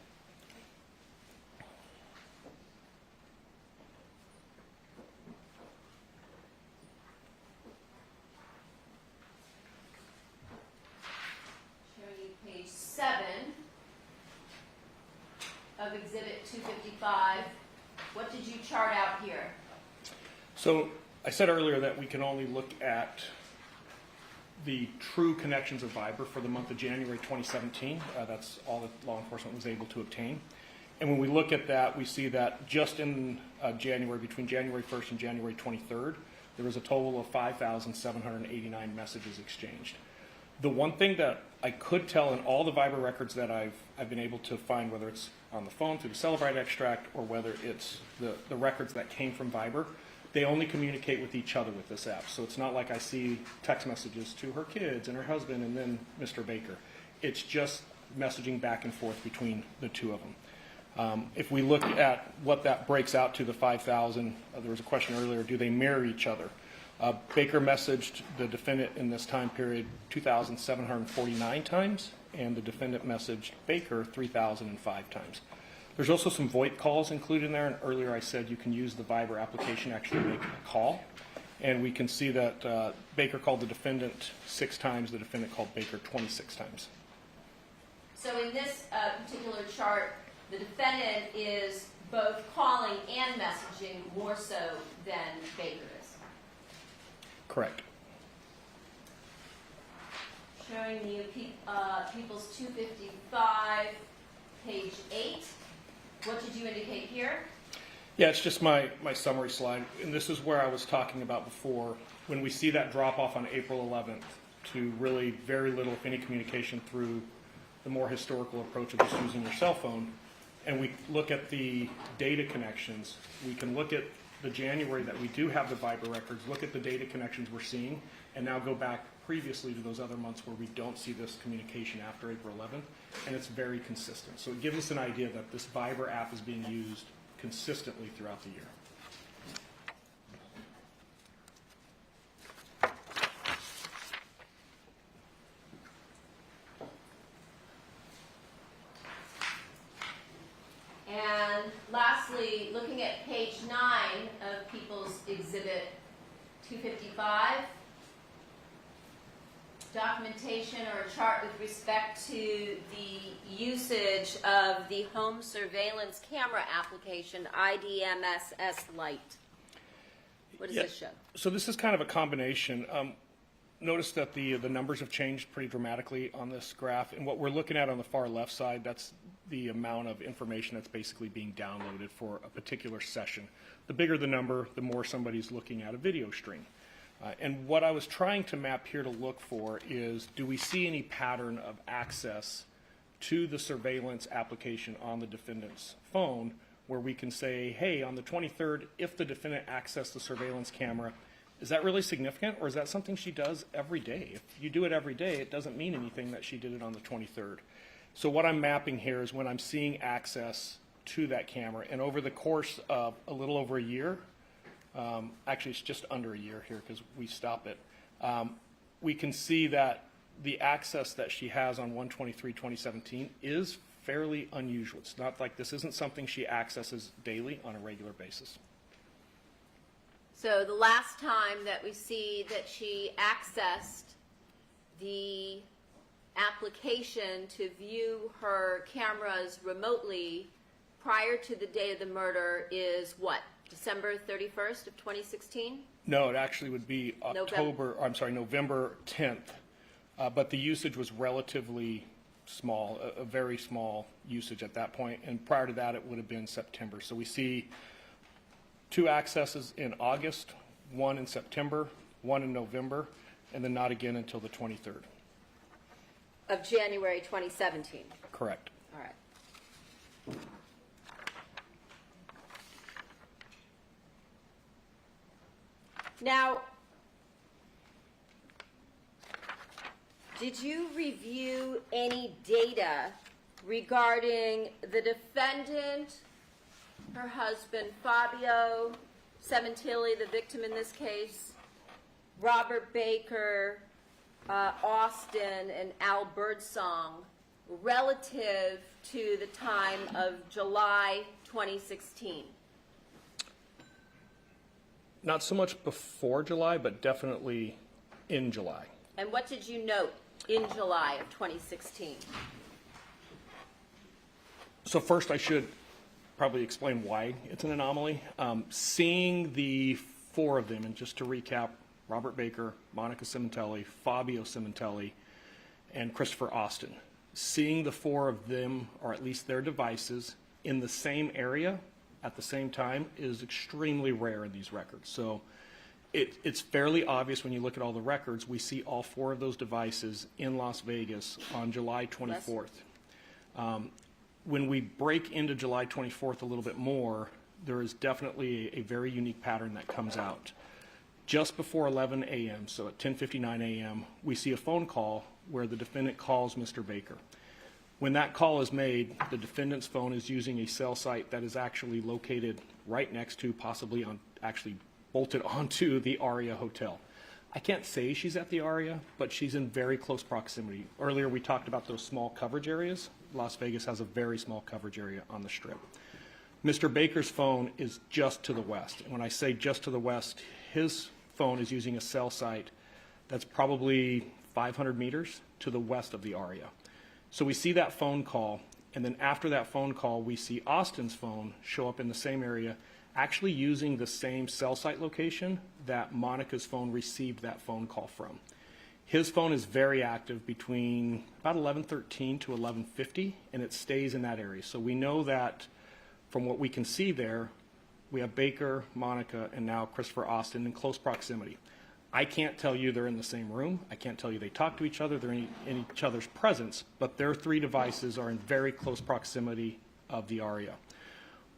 Showing you page 7 of Exhibit 255. What did you chart out here? So I said earlier that we can only look at the true connections of Viber for the month of January 2017. That's all that law enforcement was able to obtain. And when we look at that, we see that just in January, between January 1st and January 23rd, there was a total of 5,789 messages exchanged. The one thing that I could tell in all the Viber records that I've been able to find, whether it's on the phone through the Celebrite extract or whether it's the records that came from Viber, they only communicate with each other with this app. So it's not like I see text messages to her kids and her husband and then Mr. Baker. It's just messaging back and forth between the two of them. If we look at what that breaks out to, the 5,000, there was a question earlier, do they mirror each other? Baker messaged the defendant in this time period 2,749 times, and the defendant messaged Baker 3,005 times. There's also some VoIP calls included in there, and earlier I said you can use the Viber application to actually make a call. And we can see that Baker called the defendant 6 times, the defendant called Baker 26 times. So in this particular chart, the defendant is both calling and messaging more so than Baker is. Correct. Showing you People's 255, page 8. What did you indicate here? Yeah, it's just my summary slide. And this is where I was talking about before. When we see that drop off on April 11th to really very little, if any, communication through the more historical approach of just using your cell phone, and we look at the data connections, we can look at the January that we do have the Viber records, look at the data connections we're seeing, and now go back previously to those other months where we don't see this communication after April 11th, and it's very consistent. So it gives us an idea that this Viber app is being used consistently throughout the year. documentation or a chart with respect to the usage of the home surveillance camera application, IDMSS Lite? What does this show? So this is kind of a combination. Notice that the numbers have changed pretty dramatically on this graph, and what we're looking at on the far left side, that's the amount of information that's basically being downloaded for a particular session. The bigger the number, the more somebody's looking at a video stream. And what I was trying to map here to look for is, do we see any pattern of access to the surveillance application on the defendant's phone where we can say, hey, on the 23rd, if the defendant accessed the surveillance camera, is that really significant, or is that something she does every day? If you do it every day, it doesn't mean anything that she did it on the 23rd. So what I'm mapping here is when I'm seeing access to that camera, and over the course of a little over a year, actually it's just under a year here because we stop it, we can see that the access that she has on 1/23/2017 is fairly unusual. It's not like this isn't something she accesses daily on a regular basis. So the last time that we see that she accessed the application to view her cameras remotely prior to the day of the murder is what? December 31st of 2016? No, it actually would be November 10th. But the usage was relatively small, a very small usage at that point. And prior to that, it would have been September. So we see 2 accesses in August, 1 in September, 1 in November, and then not again until the 23rd. Of January 2017? Correct. All right. Now, did you review any data regarding the defendant, her husband Fabio Sementilli, the victim in this case, Robert Baker, Austin, and Al Birdsong, relative to the time of July 2016? Not so much before July, but definitely in July. And what did you note in July of 2016? So first I should probably explain why it's an anomaly. Seeing the 4 of them, and just to recap, Robert Baker, Monica Sementilli, Fabio Sementilli, and Christopher Austin. Seeing the 4 of them, or at least their devices, in the same area at the same time is extremely rare in these records. So it's fairly obvious when you look at all the records, we see all 4 of those devices in Las Vegas on July 24th. When we break into July 24th a little bit more, there is definitely a very unique pattern that comes out. Just before 11 a.m., so at 10:59 a.m., we see a phone call where the defendant calls Mr. Baker. When that call is made, the defendant's phone is using a cell site that is actually located right next to, possibly actually bolted onto the Aria Hotel. I can't say she's at the Aria, but she's in very close proximity. Earlier we talked about those small coverage areas. Las Vegas has a very small coverage area on the Strip. Mr. Baker's phone is just to the west. And when I say just to the west, his phone is using a cell site that's probably 500 meters to the west of the Aria. So we see that phone call, and then after that phone call, we see Austin's phone show up in the same area, actually using the same cell site location that Monica's phone received that phone call from. His phone is very active between about 11:13 to 11:50, and it stays in that area. So we know that from what we can see there, we have Baker, Monica, and now Christopher Austin in close proximity. I can't tell you they're in the same room. I can't tell you they talk to each other. They're in each other's presence, but their 3 devices are in very close proximity of the Aria.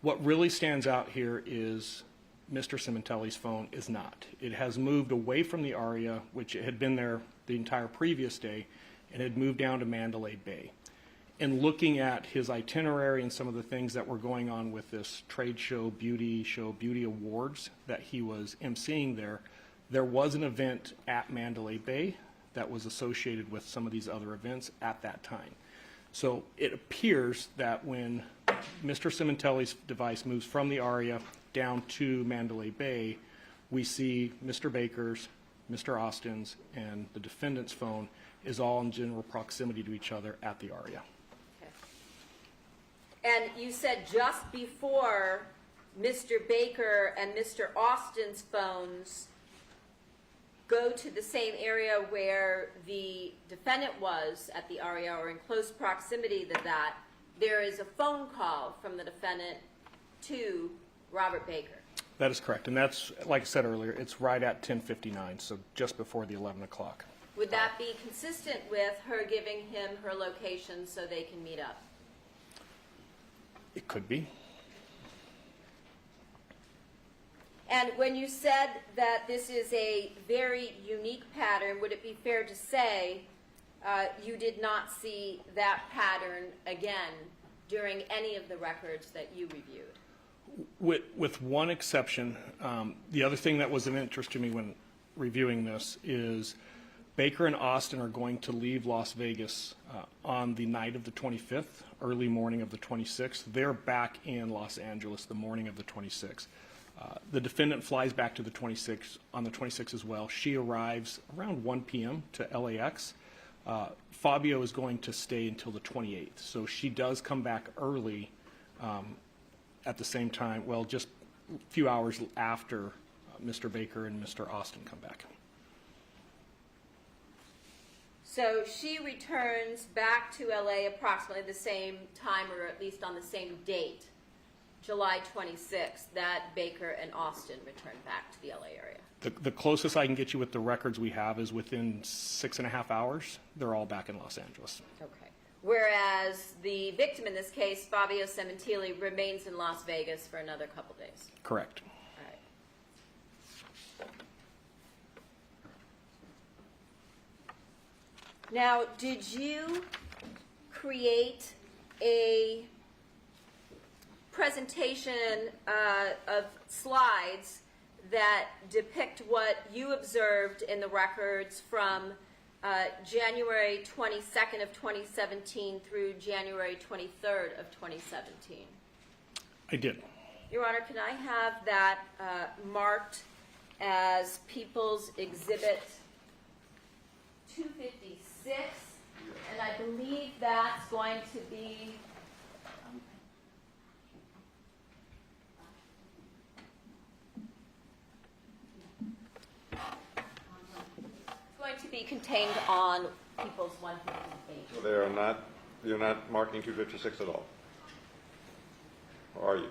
What really stands out here is Mr. Sementilli's phone is not. It has moved away from the Aria, which it had been there the entire previous day, and had moved down to Mandalay Bay. And looking at his itinerary and some of the things that were going on with this trade show, beauty awards that he was emceeing there, there was an event at Mandalay Bay that was associated with some of these other events at that time. So it appears that when Mr. Sementilli's device moves from the Aria down to Mandalay Bay, we see Mr. Baker's, Mr. Austin's, and the defendant's phone is all in general proximity to each other at the ARIA. Okay. And you said just before Mr. Baker and Mr. Austin's phones go to the same area where the defendant was at the ARIA, or in close proximity to that, there is a phone call from the defendant to Robert Baker. That is correct, and that's, like I said earlier, it's right at 10:59, so just before the 11 o'clock. Would that be consistent with her giving him her location so they can meet up? It could be. And when you said that this is a very unique pattern, would it be fair to say you did not see that pattern again during any of the records that you reviewed? With one exception, the other thing that was of interest to me when reviewing this is Baker and Austin are going to leave Las Vegas on the night of the 25th, early morning of the 26th. They're back in Los Angeles the morning of the 26th. The defendant flies back to the 26th on the 26th as well. She arrives around 1 p.m. to LAX. Fabio is going to stay until the 28th, so she does come back early at the same time, well, just a few hours after Mr. Baker and Mr. Austin come back. So she returns back to LA approximately the same time, or at least on the same date, July 26th, that Baker and Austin return back to the LA area. The closest I can get you with the records we have is within 6.5 hours. They're all back in Los Angeles. Okay. Whereas the victim in this case, Fabio Sementilli, remains in Las Vegas for another couple days. Correct. All right. Now, did you create a presentation of slides that depict what you observed in the records from January 22nd of 2017 through January 23rd of 2017? I did. Your Honor, can I have that marked as People's Exhibit 256? And I believe that's going to be contained on People's 158. So you're not marking 256 at all? Or are you?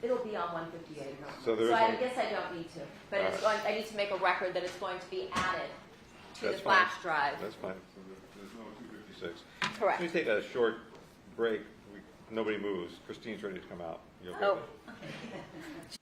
It'll be on 158. So there is I one- guess I don't need to, but All it's right. I need to make a record that it's going to be added to That's the fine. flash drive. That's fine. There's no 256. Correct. Let me take a short break. Nobody moves. Christine's ready to come out. You okay Oh. with that?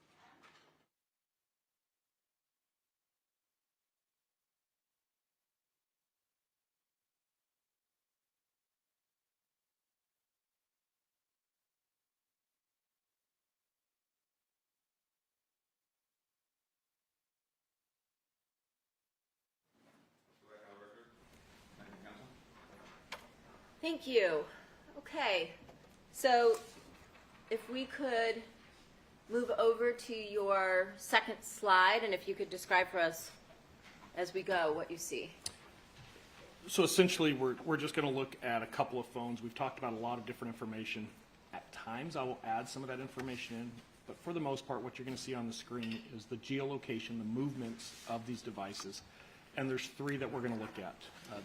Thank you. Okay, so if we could move over to your second slide, and if you could describe for us as we go what you see. So essentially, we're just going to look at a couple of phones. We've talked about a lot of different information. At times, I will add some of that information in, but for the most part, what you're going to see on the screen is the geolocation, the movements of these devices. And there's three that we're going to look at.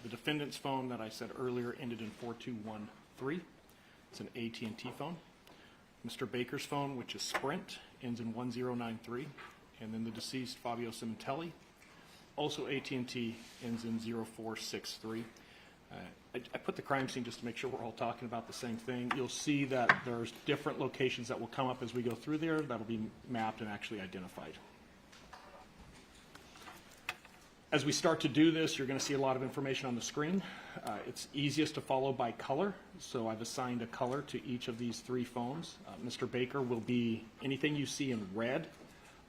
The defendant's phone that I said earlier ended in 4213. It's an AT&T phone. Mr. Baker's phone, which is Sprint, ends in 1093. And then the deceased, Fabio Sementilli, also AT&T, ends in 0463. I put the crime scene just to make sure we're all talking about the same thing. You'll see that there's different locations that will come up as we go through there that'll be mapped and actually identified. As we start to do this, you're going to see a lot of information on the screen. It's easiest to follow by color, so I've assigned a color to each of these three phones. Mr. Baker will be, anything you see in red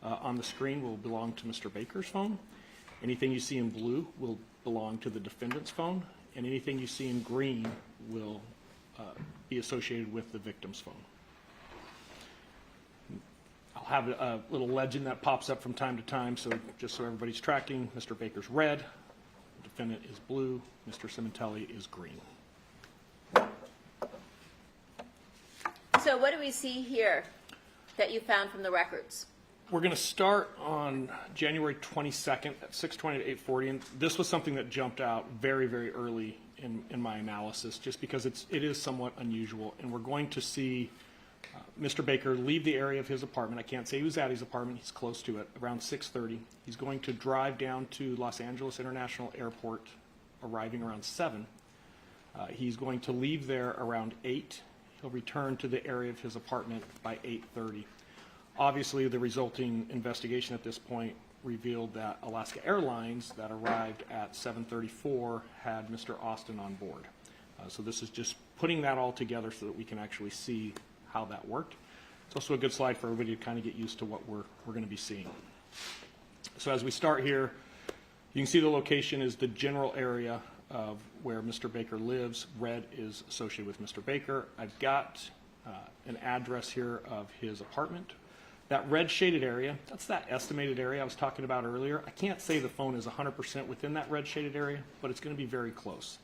on the screen will belong to Mr. Baker's phone. Anything you see in blue will belong to the defendant's phone, and anything you see in green will be associated with the victim's phone. I'll have a little legend that pops up from time to time, so just so everybody's tracking, Mr. Baker's red, the defendant is blue, Mr. Sementilli is green. So what do we see here that you found from the records? We're going to start on January 22nd at 6:20 to 8:40, and this was something that jumped out very, very early in my analysis, just because it is somewhat unusual, and we're going to see Mr. Baker leave the area of his apartment. I can't say he was at his apartment, he's close to it, around 6:30. He's going to drive down to Los Angeles International Airport, arriving around 7. He's going to leave there around 8. He'll return to the area of his apartment by 8:30. Obviously, the resulting investigation at this point revealed that Alaska Airlines, that arrived at 7:34, had Mr. Austin on board. So this is just putting that all together so that we can actually see how that worked. It's also a good slide for everybody to kind of get used to what we're going to be seeing. So as we start here, you can see the location is the general area of where Mr. Baker lives. Red is associated with Mr. Baker. I've got an address here of his apartment. That red shaded area, that's that estimated area I was talking about earlier. I can't say the phone is 100% within that red shaded area, but it's going to be very close.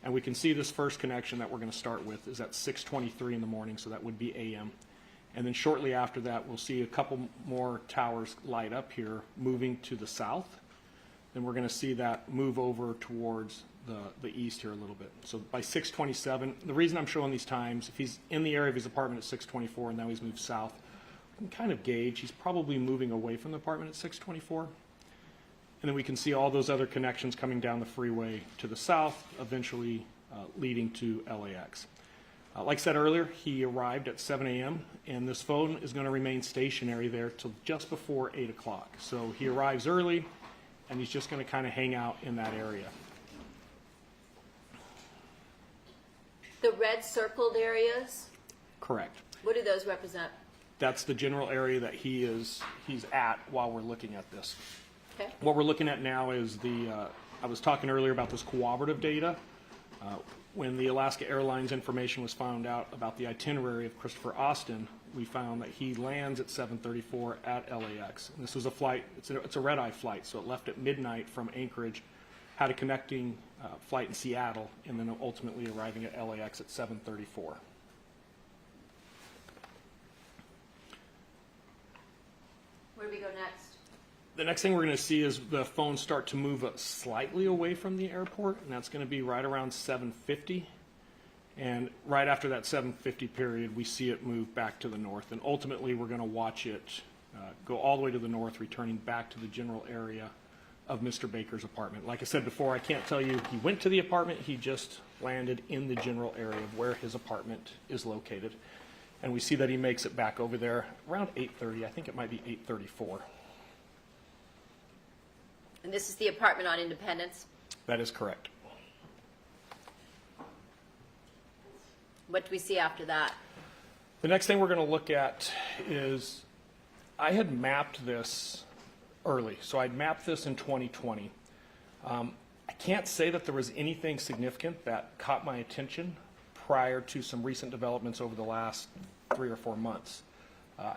And we can see this first connection that we're going to start with is at 6:23 in the morning, so that would be AM. And then shortly after that, we'll see a couple more towers light up here moving to the south. Then we're going to see that move over towards the east here a little bit. So by 6:27, the reason I'm showing these times, if he's in the area of his apartment at 6:24 and now he's moved south, we can kind of gauge he's probably moving away from the apartment at 6:24. And then we can see all those other connections coming down the freeway to the south, eventually leading to LAX. Like I said earlier, he arrived at 7 a.m., and this phone is going to remain stationary there till just before 8 o'clock. So he arrives early, and he's just going to kind of hang out in that area. The red circled areas, Correct. what do those represent? That's the general area that he's at while we're looking at this. Okay. What we're looking at now is I was talking earlier about this corroborative data. When the Alaska Airlines information was found out about the itinerary of Christopher Austin, we found that he lands at 7:34 at LAX. And this was a flight, it's a red-eye flight, so it left at midnight from Anchorage, had a connecting flight in Seattle, and then ultimately arriving at LAX at 7:34. Where do we go next? The next thing we're going to see is the phone start to move slightly away from the airport, and that's going to be right around 7:50. And right after that 7:50 period, we see it move back to the north. And ultimately, we're going to watch it go all the way to the north, returning back to the general area of Mr. Baker's apartment. Like I said before, I can't tell you he went to the apartment. He just landed in the general area of where his apartment is located. And we see that he makes it back over there around 8:30. I think it might be 8:34. And this is the apartment on Independence. That is correct. What do we see after that? The next thing we're going to look at is, I had mapped this early. So I'd mapped this in 2020. I can't say that there was anything significant that caught my attention prior to some recent developments over the last 3 or 4 months.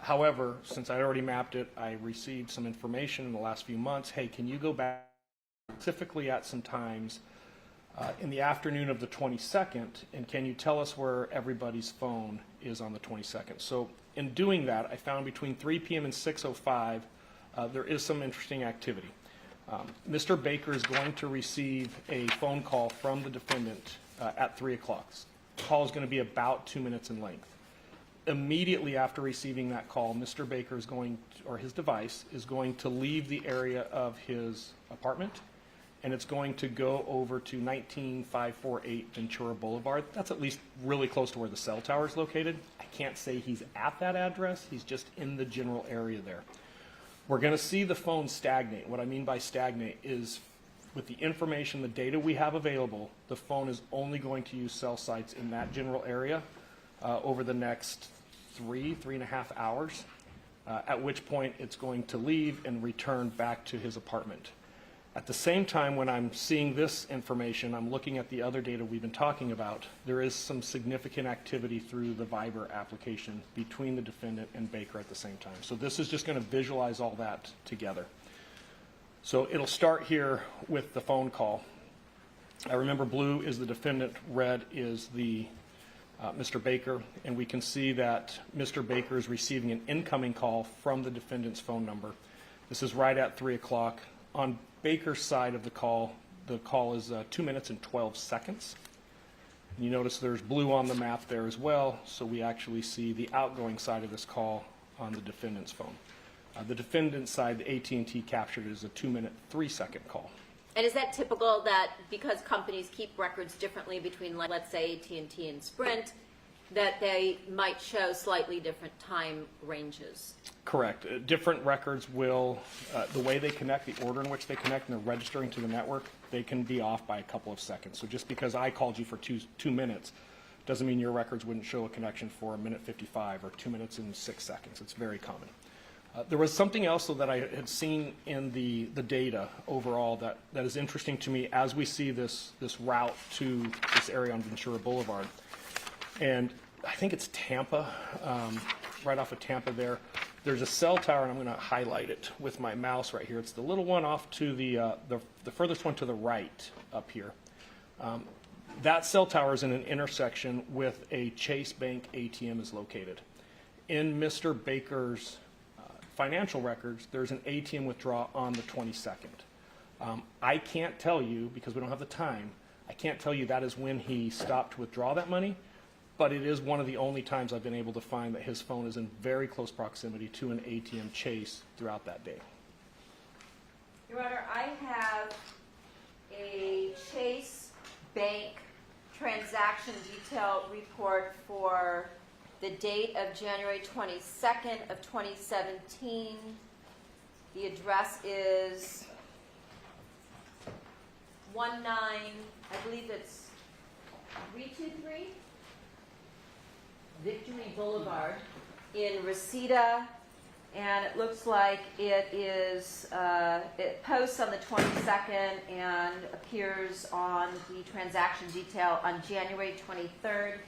However, since I already mapped it, I received some information in the last few months. Hey, can you go back specifically at some times in the afternoon of the 22nd, and can you tell us where everybody's phone is on the 22nd? So in doing that, I found between 3 p.m. and 6:05, there is some interesting activity. Mr. Baker is going to receive a phone call from the defendant at 3 o'clock. The call is going to be about 2 minutes in length. Immediately after receiving that call, Mr. Baker is going to, or his device is going to leave the area of his apartment, and it's going to go over to 19548 Ventura Boulevard. That's at least really close to where the cell tower is located. I can't say he's at that address. He's just in the general area there. We're going to see the phone stagnate. What I mean by stagnate is, with the information, the data we have available, the phone is only going to use cell sites in that general area over the next 3.5 hours, at which point it's going to leave and return back to his apartment. At the same time, when I'm seeing this information, I'm looking at the other data we've been talking about. There is some significant activity through the Viber application between the defendant and Baker at the same time. So this is just going to visualize all that together. So it'll start here with the phone call. I remember blue is the defendant, red is the Mr. Baker, and we can see that Mr. Baker is receiving an incoming call from the defendant's phone number. This is right at 3 o'clock. On Baker's side of the call is 2 minutes and 12 seconds. And you notice there's blue on the map there as well, so we actually see the outgoing side of this call on the defendant's phone. The defendant's side, the AT&T captured it as a 2 minute, 3 second call. And is that typical that because companies keep records differently between, let's say, AT&T and Sprint, that they might show slightly different time ranges? Correct. Different records will, the way they connect, the order in which they connect, and they're registering to the network, they can be off by a couple of seconds. So just because I called you for 2 minutes doesn't mean your records wouldn't show a connection for 1:55 or 2 minutes and 6 seconds. It's very common. There was something else though, that I had seen in the data overall that is interesting to me as we see this route to this area on Ventura Boulevard. And I think it's Tampa, right off of Tampa there. There's a cell tower, and I'm going to highlight it with my mouse right here. It's the little one off to the furthest one to the right up here. That cell tower is in an intersection with a Chase Bank ATM is located. In Mr. Baker's financial records, there's an ATM withdrawal on the 22nd. I can't tell you, because we don't have the time, I can't tell you that is when he stopped to withdraw that money, but it is one of the only times I've been able to find that his phone is in very close proximity to an ATM Chase throughout that day. Your Honor, I have a Chase Bank transaction detail report for the date of January 22nd of 2017. The address is 19, I believe it's 323 Victory Boulevard in Reseda, and it looks like it is, it posts on the 22nd and appears on the transaction detail on January 23rd.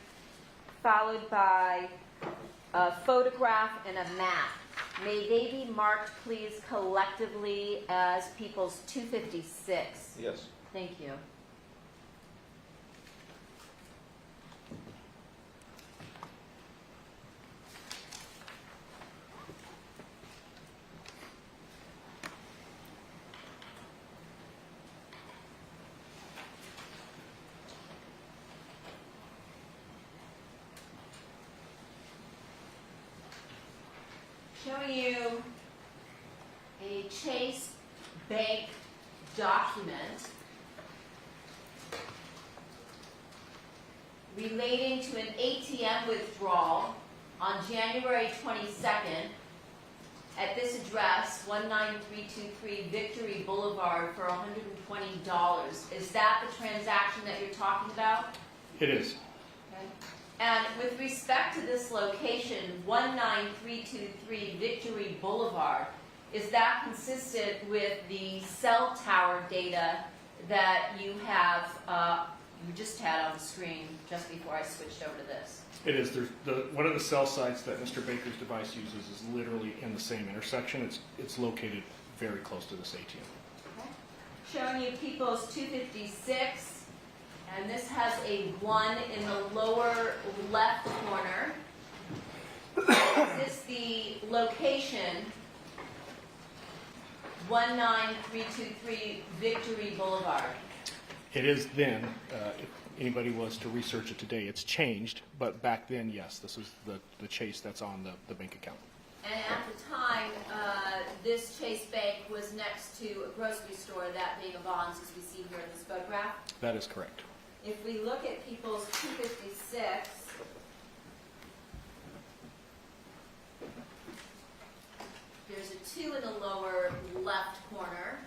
Followed by a photograph and a map. May they be marked, please, collectively as People's 256? Yes. Thank you. Showing you a Chase Bank document relating to an ATM withdrawal on January 22nd at this address, 19323 Victory Boulevard, for $120. Is that the transaction that you're talking about? It is. Okay. And with respect to this location, 19323 Victory Boulevard, is that consistent with the cell tower data that you have, you just had on the screen just before I switched over to this? It is. One of the cell sites that Mr. Baker's device uses is literally in the same intersection. It's located very close to this ATM. Okay. Showing you People's 256. And this has a 1 in the lower left corner. Is this the location 19323 Victory Boulevard? It is then, if anybody was to research it today, it's changed, but back then, yes, this is the Chase that's on the bank account. And at the time, this Chase Bank was next to a grocery store, that being a Vons, as we see here in this photograph. That is correct. If we look at People's 256, there's a 2 in the lower left corner.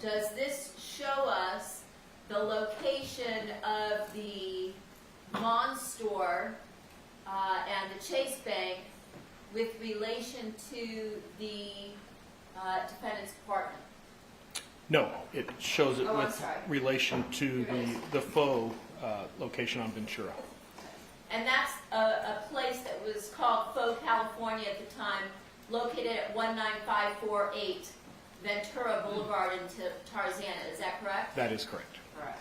Does this show us the location of the Vons store and the Chase Bank with relation to the defendant's apartment? No, it shows it Oh, I'm with sorry. relation to the faux location on Ventura. And that's a place that was called Faux California at the time, located at 19548 Ventura Boulevard in Tarzana. Is that correct? That is correct. Correct.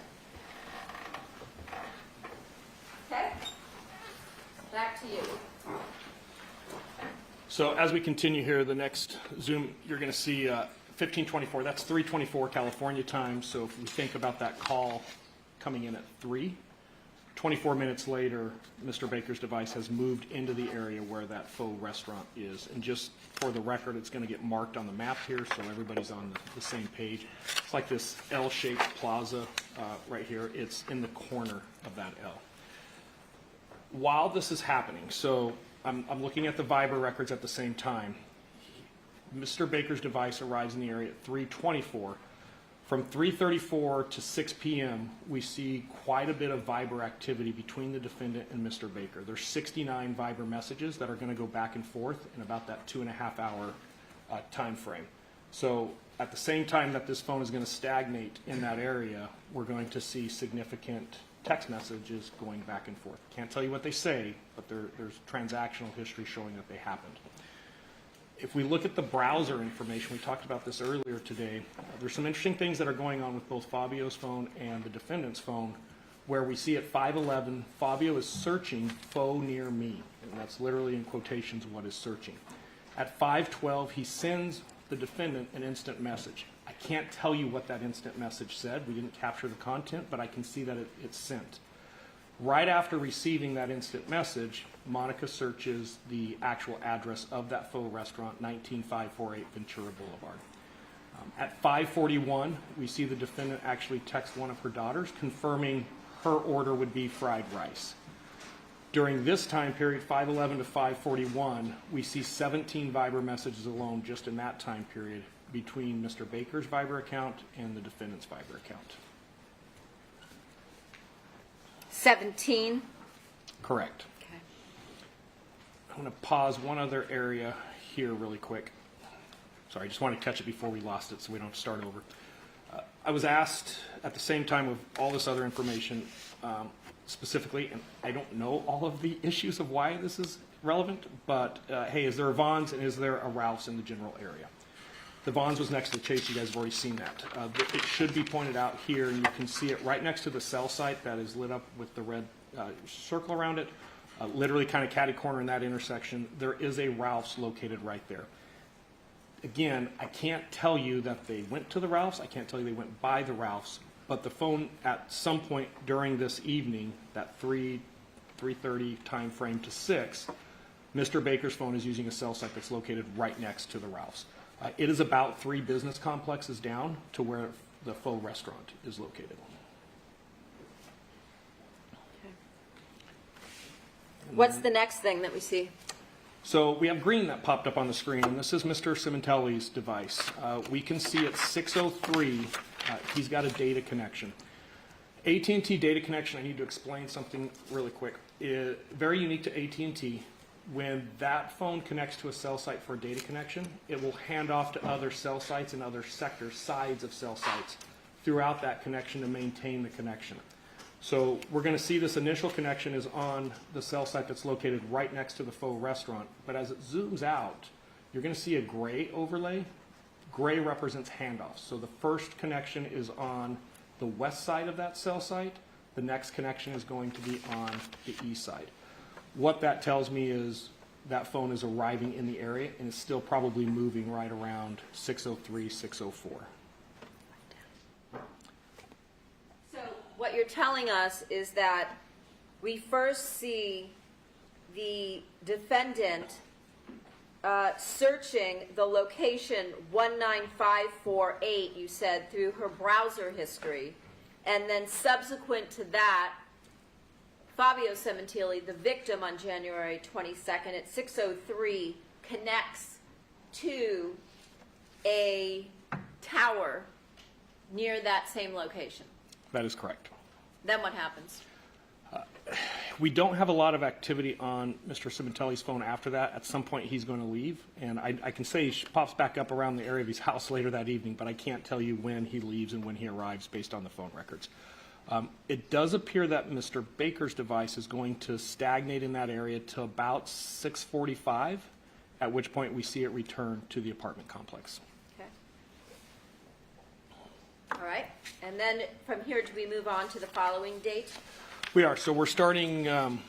Okay. Back to you. So as we continue here, the next Zoom, you're going to see 1524. That's 3:24 California time. So if we think about that call coming in at 3, 24 minutes later, Mr. Baker's device has moved into the area where that faux restaurant is. And just for the record, it's going to get marked on the map here so everybody's on the same page. It's like this L-shaped plaza right here. It's in the corner of that L. While this is happening, so I'm looking at the Viber records at the same time. Mr. Baker's device arrives in the area at 3:24. From 3:34 to 6 p.m., we see quite a bit of Viber activity between the defendant and Mr. Baker. There's 69 Viber messages that are going to go back and forth in about that 2.5 hour time frame. So at the same time that this phone is going to stagnate in that area, we're going to see significant text messages going back and forth. Can't tell you what they say, but there's transactional history showing that they happened. If we look at the browser information, we talked about this earlier today, there's some interesting things that are going on with both Fabio's phone and the defendant's phone, where we see at 5:11, Fabio is searching faux near me, and that's literally in quotations what is searching. At 5:12, he sends the defendant an instant message. I can't tell you what that instant message said. We didn't capture the content, but I can see that it's sent. Right after receiving that instant message, Monica searches the actual address of that faux restaurant, 19548 Ventura Boulevard. At 5:41, we see the defendant actually text one of her daughters confirming her order would be fried rice. During this time period, 5:11 to 5:41, we see 17 Viber messages alone just in that time period between Mr. Baker's Viber account and the defendant's Viber account. 17. Correct. Okay. I'm going to pause one other area here really quick. Sorry, I just want to catch it before we lost it so we don't have to start over. I was asked at the same time of all this other information specifically, and I don't know all of the issues of why this is relevant, but hey, is there a Vons and is there a Ralph's in the general area? The Vons was next to the Chase. You guys have already seen that. It should be pointed out here, and you can see it right next to the cell site that is lit up with the red circle around it, literally kind of catty corner in that intersection. There is a Ralph's located right there. Again, I can't tell you that they went to the Ralph's. I can't tell you they went by the Ralph's, but the phone at some point during this evening, that 3:30 time frame to 6, Mr. Baker's phone is using a cell site that's located right next to the Ralph's. It is about 3 business complexes down to where the faux restaurant is located. Okay. What's the next thing that we see? So we have green that popped up on the screen, and this is Mr. Sementilli's device. We can see at 6:03, he's got a data connection. AT&T data connection, I need to explain something really quick. Very unique to AT&T. When that phone connects to a cell site for a data connection, it will hand off to other cell sites and other sectors, sides of cell sites, throughout that connection to maintain the connection. So we're going to see this initial connection is on the cell site that's located right next to the faux restaurant. But as it zooms out, you're going to see a gray overlay. Gray represents handoffs. So the first connection is on the west side of that cell site. The next connection is going to be on the east side. What that tells me is that phone is arriving in the area and is still probably moving right around 6:03, 6:04. So what you're telling us is that we first see the defendant searching the location 19548, you said, through her browser history, and then subsequent to that, Fabio Sementilli, the victim on January 22nd at 6:03, connects to a tower near that same location. That is correct. Then what happens? We don't have a lot of activity on Mr. Sementilli's phone after that. At some point, he's going to leave, and I can say he pops back up around the area of his house later that evening, but I can't tell you when he leaves and when he arrives based on the phone records. It does appear that Mr. Baker's device is going to stagnate in that area till about 6:45, at which point we see it return to the apartment complex. Okay. All right. And then from here, do we move on to the following date? We are. So we're starting, I'm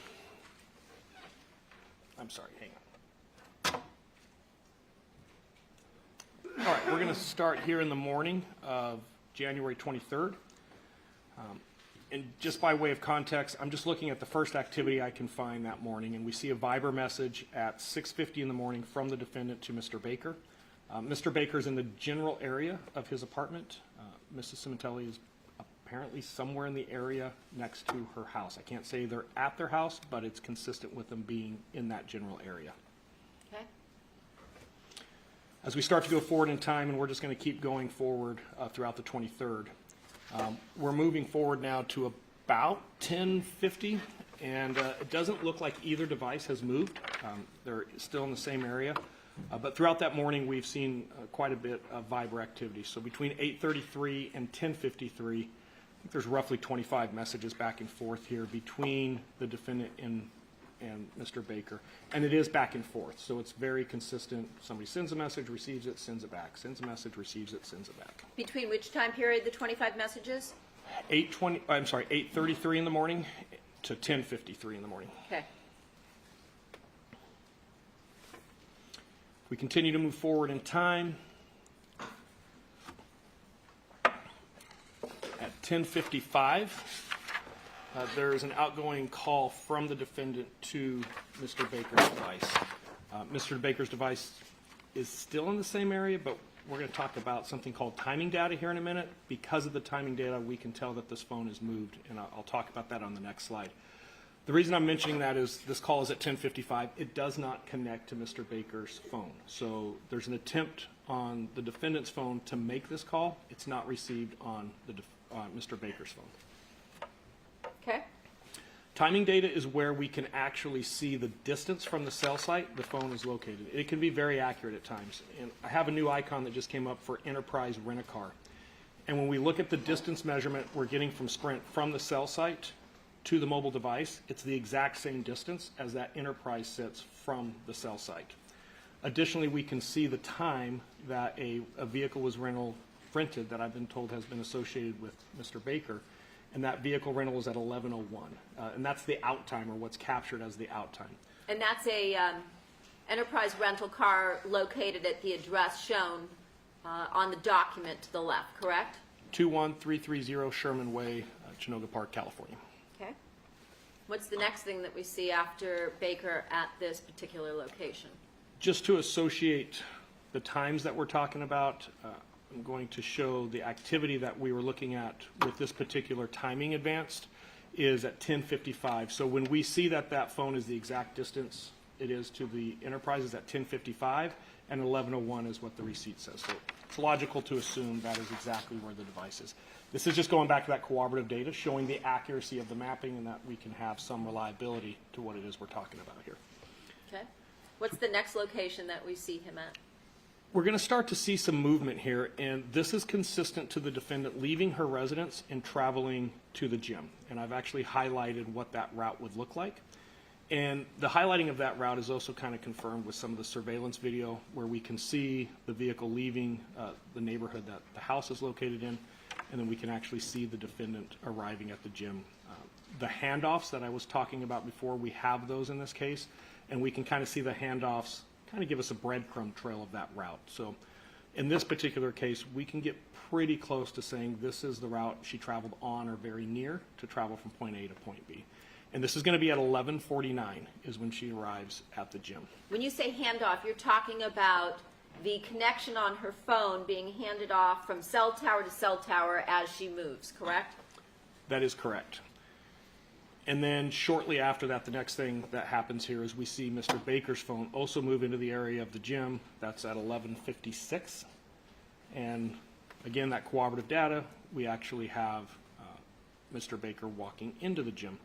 sorry, hang on. All right, we're going to start here in the morning of January 23rd. And just by way of context, I'm just looking at the first activity I can find that morning, and we see a Viber message at 6:50 in the morning from the defendant to Mr. Baker. Mr. Baker's in the general area of his apartment. Mrs. Sementilli is apparently somewhere in the area next to her house. I can't say they're at their house, but it's consistent with them being in that general area. Okay. As we start to go forward in time, and we're just going to keep going forward throughout the 23rd, we're moving forward now to about 10:50, and it doesn't look like either device has moved. They're still in the same area. But throughout that morning, we've seen quite a bit of Viber activity. So between 8:33 and 10:53, I think there's roughly 25 messages back and forth here between the defendant and Mr. Baker. And it is back and forth, so it's very consistent. Somebody sends a message, receives it, sends it back. Sends a message, receives it, sends it back. Between which time period, the 25 messages? 8:33 in the morning to 10:53 in the morning. Okay. We continue to move forward in time. At 10:55, there's an outgoing call from the defendant to Mr. Baker's device. Mr. Baker's device is still in the same area, but we're going to talk about something called timing data here in a minute. Because of the timing data, we can tell that this phone is moved, and I'll talk about that on the next slide. The reason I'm mentioning that is this call is at 10:55. It does not connect to Mr. Baker's phone. So there's an attempt on the defendant's phone to make this call. It's not received on Mr. Baker's phone. Okay. Timing data is where we can actually see the distance from the cell site the phone is located. It can be very accurate at times. And I have a new icon that just came up for Enterprise Rent-A-Car. And when we look at the distance measurement we're getting from Sprint from the cell site to the mobile device, it's the exact same distance as that Enterprise sits from the cell site. Additionally, we can see the time that a vehicle was rented that I've been told has been associated with Mr. Baker, and that vehicle rental was at 11:01. And that's the out time, or what's captured as the out time. And that's a enterprise rental car located at the address shown on the document to the left, correct? 21330 Sherman Way, Chinoga Park, California. Okay. What's the next thing that we see after Baker at this particular location? Just to associate the times that we're talking about, I'm going to show the activity that we were looking at with this particular timing advanced is at 10:55. So when we see that that phone is the exact distance it is to the Enterprise is at 10:55, and 11:01 is what the receipt says. So it's logical to assume that is exactly where the device is. This is just going back to that cooperative data, showing the accuracy of the mapping and that we can have some reliability to what it is we're talking about here. Okay. What's the next location that we see him at? We're going to start to see some movement here, and this is consistent to the defendant leaving her residence and traveling to the gym. And I've actually highlighted what that route would look like. And the highlighting of that route is also kind of confirmed with some of the surveillance video where we can see the vehicle leaving the neighborhood that the house is located in, and then we can actually see the defendant arriving at the gym. The handoffs that I was talking about before, we have those in this case, and we can kind of see the handoffs kind of give us a breadcrumb trail of that route. So in this particular case, we can get pretty close to saying this is the route she traveled on or very near to travel from point A to point B. And this is going to be at 11:49 is when she arrives at the gym. When you say handoff, you're talking about the connection on her phone being handed off from cell tower to cell tower as she moves, correct? That is correct. And then shortly after that, the next thing that happens here is we see Mr. Baker's phone also move into the area of the gym. That's at 11:56. And again, that cooperative data, we actually have Mr. Baker walking into the gym.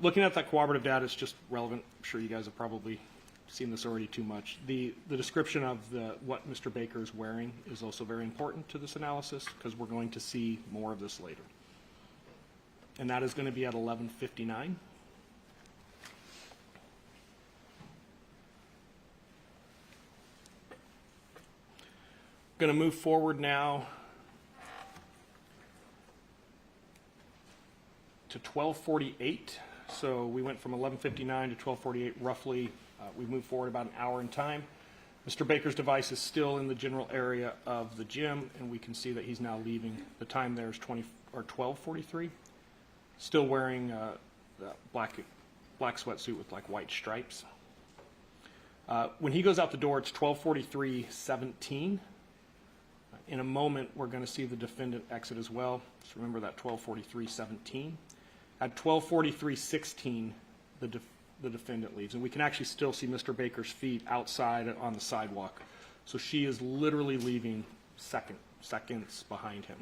Looking at that cooperative data is just relevant. I'm sure you guys have probably seen this already too much. The description of what Mr. Baker is wearing is also very important to this analysis because we're going to see more of this later. And that is going to be at 11:59. Going to move forward now to 12:48. So we went from 11:59 to 12:48 roughly. We moved forward about an hour in time. Mr. Baker's device is still in the general area of the gym, and we can see that he's now leaving. The time there is 12:43. Still wearing the black sweatsuit with like white stripes. When he goes out the door, it's 12:43:17. In a moment, we're going to see the defendant exit as well. Just remember that 12:43:17. At 12:43:16, the defendant leaves. And we can actually still see Mr. Baker's feet outside on the sidewalk. So she is literally leaving seconds behind him.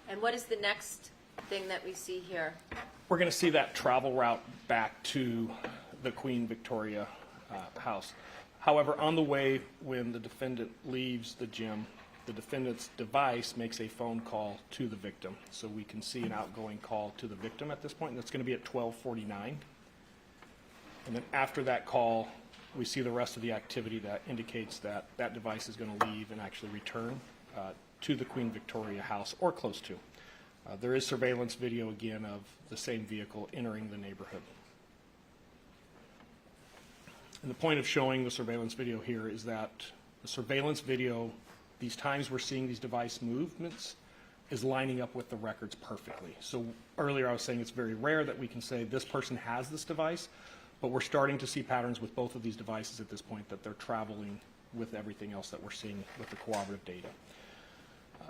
And what is the next thing that we see here? We're going to see that travel route back to the Queen Victoria house. However, on the way, when the defendant leaves the gym, the defendant's device makes a phone call to the victim. So we can see an outgoing call to the victim at this point, and that's going to be at 12:49. And then after that call, we see the rest of the activity that indicates that that device is going to leave and actually return to the Queen Victoria house or close to. There is surveillance video again of the same vehicle entering the neighborhood. And the point of showing the surveillance video here is that the surveillance video, these times we're seeing these device movements, is lining up with the records perfectly. So earlier I was saying it's very rare that we can say this person has this device, but we're starting to see patterns with both of these devices at this point that they're traveling with everything else that we're seeing with the cooperative data.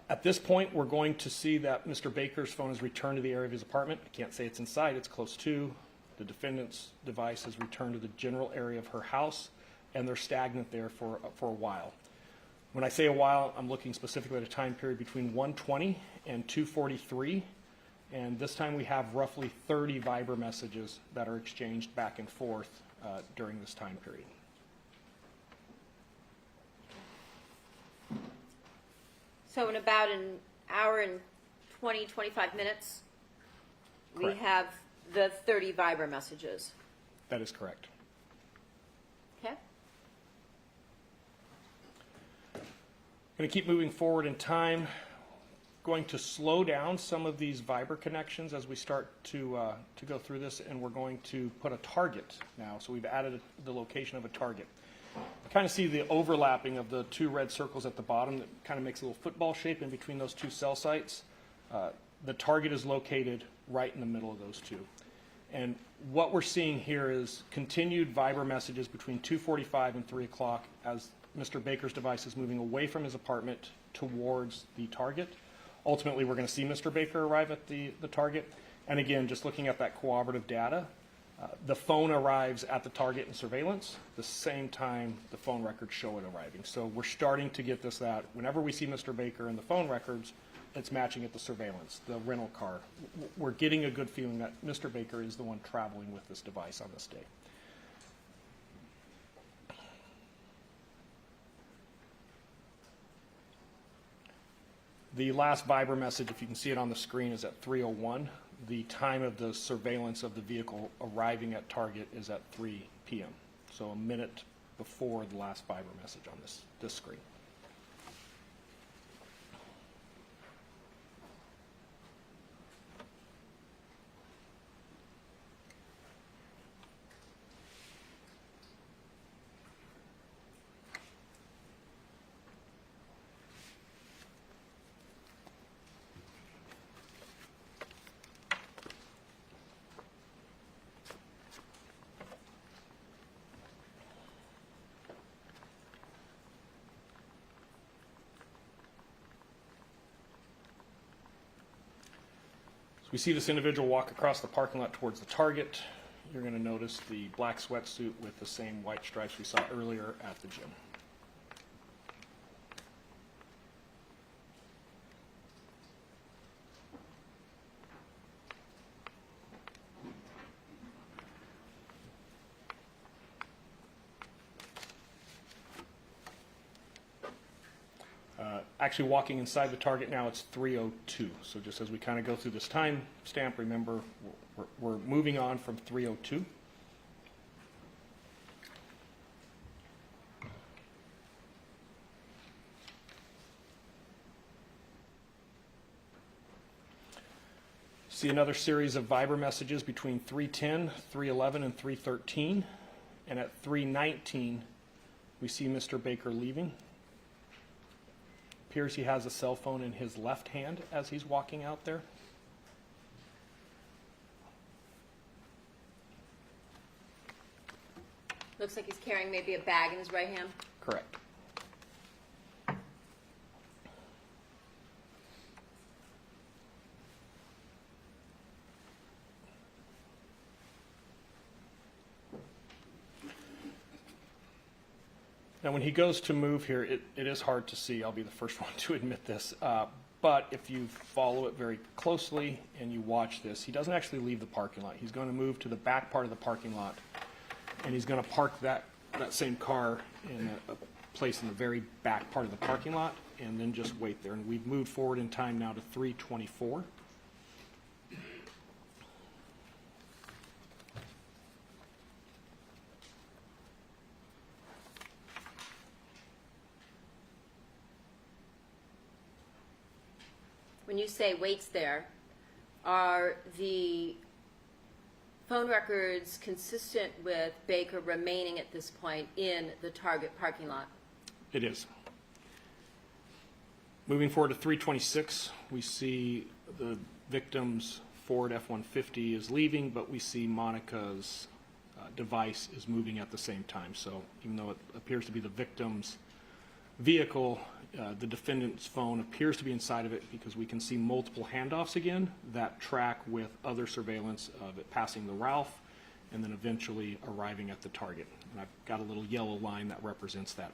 At this point, we're going to see that Mr. Baker's phone has returned to the area of his apartment. I can't say it's inside, it's close to. The defendant's device has returned to the general area of her house, and they're stagnant there for a while. When I say a while, I'm looking specifically at a time period between 1:20 and 2:43, and this time we have roughly 30 Viber messages that are exchanged back and forth during this time period. So in about an hour and 20, 25 minutes, we Correct. have the 30 Viber messages. That is correct. Okay? Going to keep moving forward in time. Going to slow down some of these Viber connections as we start to go through this, and we're going to put a target now. So we've added the location of a target. You kind of see the overlapping of the two red circles at the bottom that kind of makes a little football shape in between those two cell sites. The target is located right in the middle of those two. And what we're seeing here is continued Viber messages between 2:45 and 3 o'clock as Mr. Baker's device is moving away from his apartment towards the target. Ultimately, we're going to see Mr. Baker arrive at the target. And again, just looking at that cooperative data, the phone arrives at the target in surveillance, the same time the phone records show it arriving. So we're starting to get this that whenever we see Mr. Baker in the phone records, it's matching at the surveillance, the rental car. We're getting a good feeling that Mr. Baker is the one traveling with this device on this day. The last Viber message, if you can see it on the screen, is at 3:01. The time of the surveillance of the vehicle arriving at target is at 3 p.m. So a minute before the last Viber message on this screen. we see this individual walk across the parking lot towards the target. You're going to notice the black sweatsuit with the same white stripes we saw earlier at the gym. Actually walking inside the target now, it's 3:02. So just as we kind of go through this time stamp, remember we're moving on from 3:02. See another series of Viber messages between 3:10, 3:11, and 3:13. And at 3:19, we see Mr. Baker leaving. Appears he has a cell phone in his left hand as he's walking out there. Looks like he's carrying maybe a bag in his right hand. Correct. Now, when he goes to move here, it is hard to see. I'll be the first one to admit this. But if you follow it very closely and you watch this, he doesn't actually leave the parking lot. He's going to move to the back part of the parking lot, and he's going to park that same car in a place in the very back part of the parking lot, and then just wait there. And we've moved forward in time now to 3:24. When you say waits there, are the phone records consistent with Baker remaining at this point in the target parking lot? It is. Moving forward to 3:26, we see the victim's Ford F-150 is leaving, but we see Monica's device is moving at the same time. So even though it appears to be the victim's vehicle, the defendant's phone appears to be inside of it because we can see multiple handoffs again that track with other surveillance of it passing the Ralph and then eventually arriving at the target. And I've got a little yellow line that represents that.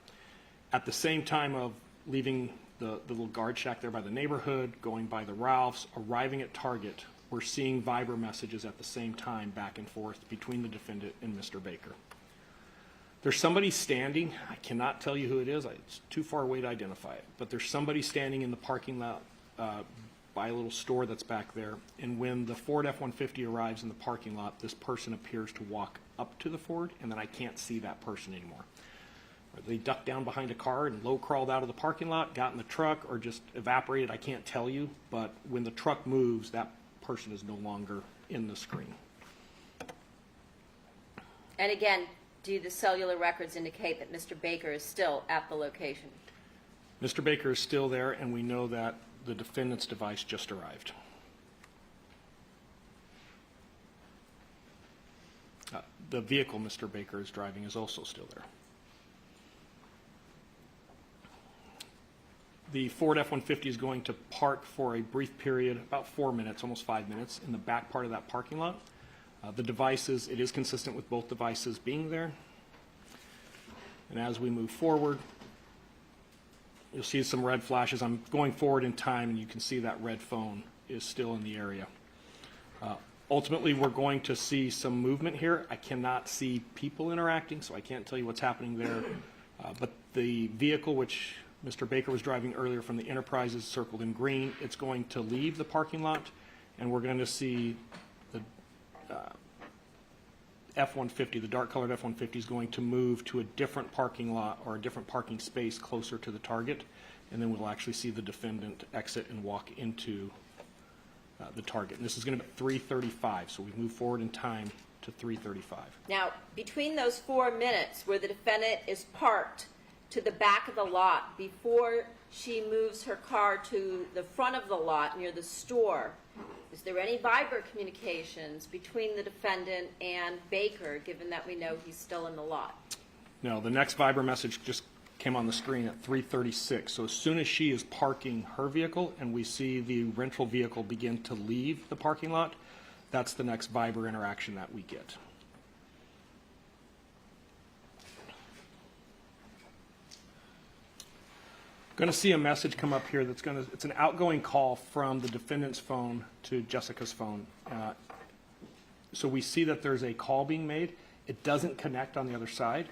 At the same time of leaving the little guard shack there by the neighborhood, going by the Ralphs, arriving at target, we're seeing Viber messages at the same time back and forth between the defendant and Mr. Baker. There's somebody standing. I cannot tell you who it is. It's too far away to identify it. But there's somebody standing in the parking lot by a little store that's back there. And when the Ford F-150 arrives in the parking lot, this person appears to walk up to the Ford, and then I can't see that person anymore. They ducked down behind a car and low crawled out of the parking lot, got in the truck, or just evaporated. I can't tell you. But when the truck moves, that person is no longer in the screen. And again, do the cellular records indicate that Mr. Baker is still at the location? Mr. Baker is still there, and we know that the defendant's device just arrived. The vehicle Mr. Baker is driving is also still there. The Ford F-150 is going to park for a brief period, about 4 minutes, almost 5 minutes, in the back part of that parking lot. The devices, it is consistent with both devices being there. And as we move forward, you'll see some red flashes. I'm going forward in time, and you can see that red phone is still in the area. Ultimately, we're going to see some movement here. I cannot see people interacting, so I can't tell you what's happening there. But the vehicle, which Mr. Baker was driving earlier from the Enterprise, is circled in green. It's going to leave the parking lot, and we're going to see the F-150, the dark-colored F-150, is going to move to a different parking lot or a different parking space closer to the target, and then we'll actually see the defendant exit and walk into the target. And this is going to be 3:35, so we've moved forward in time to 3:35. Now, between those 4 minutes where the defendant is parked to the back of the lot before she moves her car to the front of the lot near the store, is there any Viber communications between the defendant and Baker, given that we know he's still in the lot? No, the next Viber message just came on the screen at 3:36. So as soon as she is parking her vehicle and we see the rental vehicle begin to leave the parking lot, that's the next Viber interaction that we get. Going to see a message come up here that's it's an outgoing call from the defendant's phone to Jessica's phone. So we see that there's a call being made. It doesn't connect on the other side.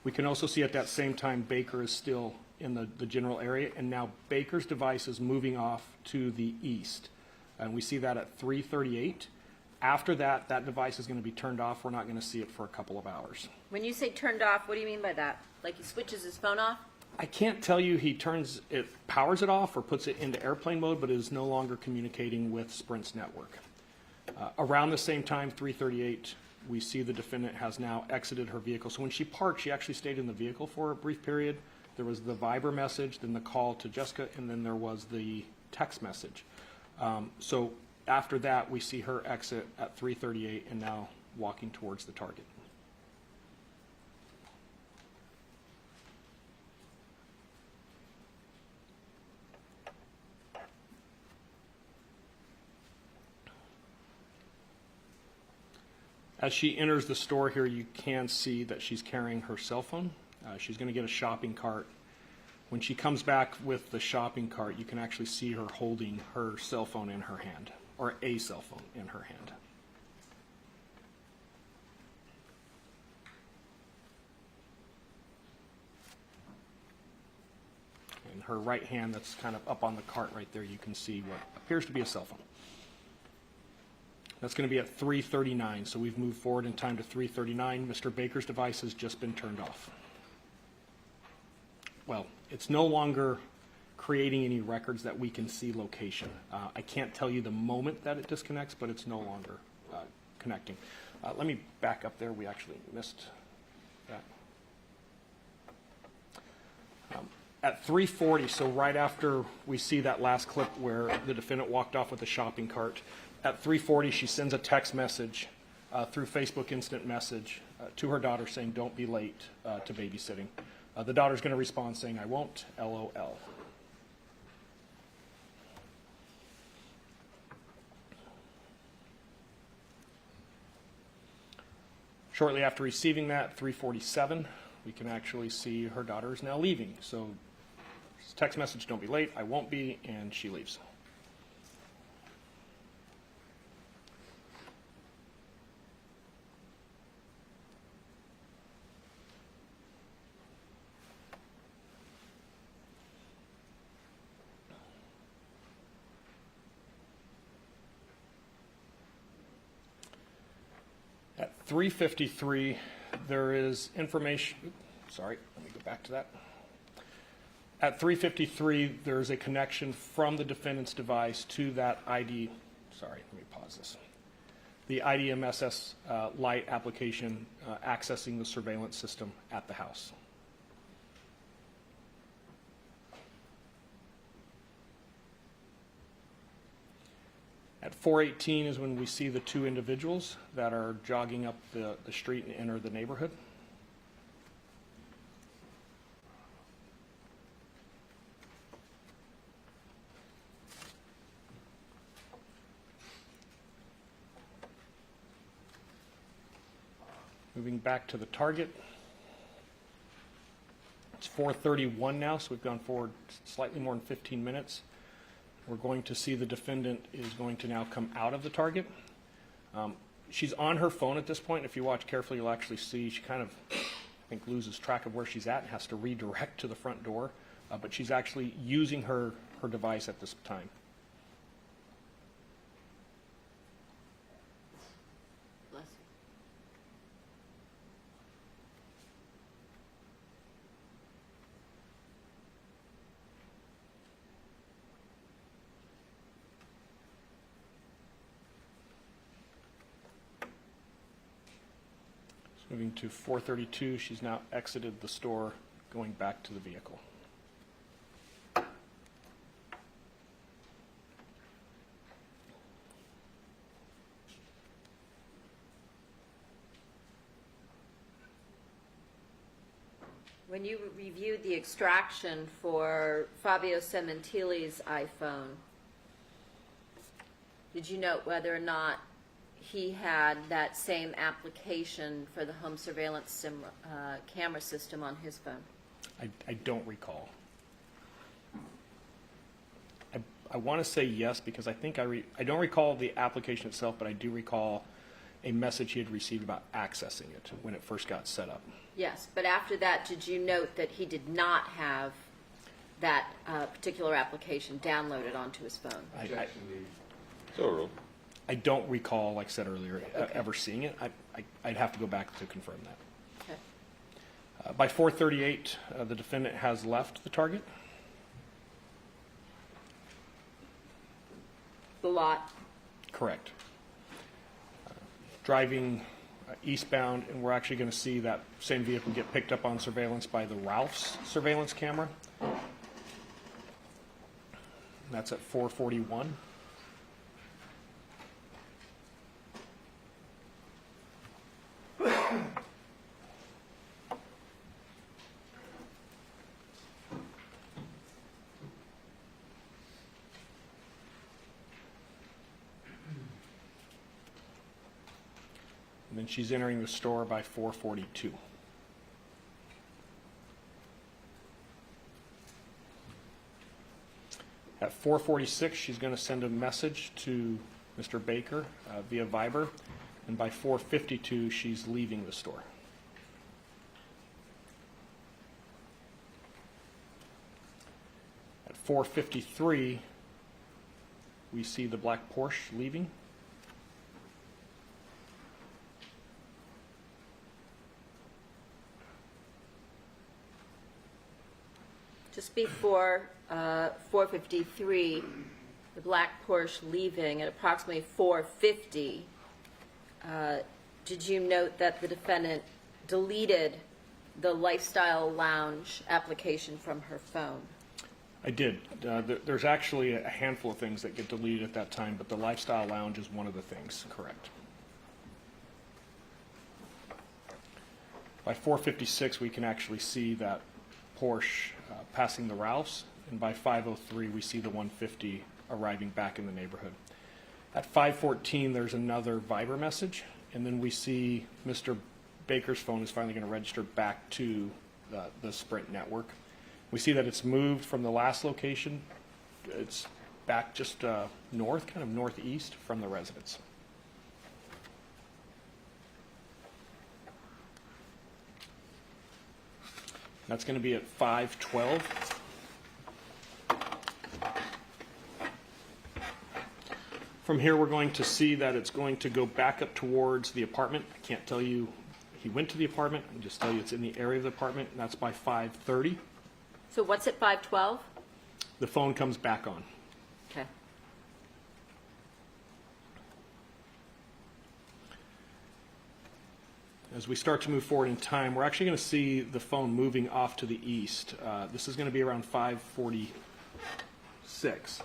We can also see at that same time Baker is still in the general area, and now Baker's device is moving off to the east. And we see that at 3:38. After that, that device is going to be turned off. We're not going to see it for a couple of hours. When you say turned off, what do you mean by that? Like he switches his phone off? I can't tell you he powers it off or puts it into airplane mode, but it is no longer communicating with Sprint's network. Around the same time, 3:38, we see the defendant has now exited her vehicle. So when she parked, she actually stayed in the vehicle for a brief period. There was the Viber message, then the call to Jessica, and then there was the text message. So after that, we see her exit at 3:38 and now walking towards the target. As she enters the store here, you can see that she's carrying her cell phone. She's going to get a shopping cart. When she comes back with the shopping cart, you can actually see her holding her cell phone in her hand, or a cell phone in her hand. In her right hand, that's kind of up on the cart right there, you can see what appears to be a cell phone. That's going to be at 3:39, so we've moved forward in time to 3:39. Mr. Baker's device has just been turned off. Well, it's no longer creating any records that we can see location. I can't tell you the moment that it disconnects, but it's no longer connecting. Let me back up there. We actually missed that. At 3:40, so right after we see that last clip where the defendant walked off with a shopping cart, at 3:40, she sends a text message through Facebook Instant Message to her daughter saying, "Don't be late to babysitting." The daughter's going to respond saying, "I won't, LOL." Shortly after receiving that, 3:47, we can actually see her daughter is now leaving. So text message, "Don't be late, I won't be," and she leaves. At 3:53, there is information, sorry, let me go back to that. At 3:53, there's a connection from the defendant's device to that ID, sorry, let me pause this. The IDMSS Lite application accessing the surveillance system at the house. At 4:18 is when we see the two individuals that are jogging up the street and enter the neighborhood. Moving back to the target. It's 4:31 now, so we've gone forward slightly more than 15 minutes. We're going to see the defendant is going to now come out of the target. She's on her phone at this point. If you watch carefully, you'll actually see she kind of, I think, loses track of where she's at and has to redirect to the front door. But she's actually using her device at this time. Bless you. Moving to 4:32, she's now exited the store, going back to the vehicle. When you reviewed the extraction for Fabio Sementilli's iPhone, did you note whether or not he had that same application for the home surveillance camera system on his phone? I don't recall. I want to say yes, because I think I don't recall the application itself, but I do recall a message he had received about accessing it when it first got set up. Yes, but after that, did you note that he did not have that particular application downloaded onto his phone? Objection, the So ruled. I don't recall, like I said earlier, ever seeing it. I'd have to go back to confirm that. Okay. By 4:38, the defendant has left the target. The lot. Correct. Driving eastbound, and we're actually going to see that same vehicle get picked up on surveillance by the Ralph's surveillance camera. That's at 4:41. And then she's entering the store by 4:42. At 4:46, she's going to send a message to Mr. Baker via Viber, and by 4:52, she's leaving the store. At 4:53, we see the black Porsche leaving. Just before 4:53, the black Porsche leaving at approximately 4:50, did you note that the defendant deleted the Lifestyle Lounge application from her phone? I did. There's actually a handful of things that get deleted at that time, but the Lifestyle Lounge is one of the things, correct. By 4:56, we can actually see that Porsche passing the Ralphs, and by 5:03, we see the 150 arriving back in the neighborhood. At 5:14, there's another Viber message, and then we see Mr. Baker's phone is finally going to register back to the Sprint network. We see that it's moved from the last location. It's back just north, kind of northeast from the residence. That's going to be at 5:12. From here, we're going to see that it's going to go back up towards the apartment. I can't tell you he went to the apartment. I can just tell you it's in the area of the apartment, and that's by 5:30. So what's at 5:12? The phone comes back on. Okay. As we start to move forward in time, we're actually going to see the phone moving off to the east. This is going to be around 5:46.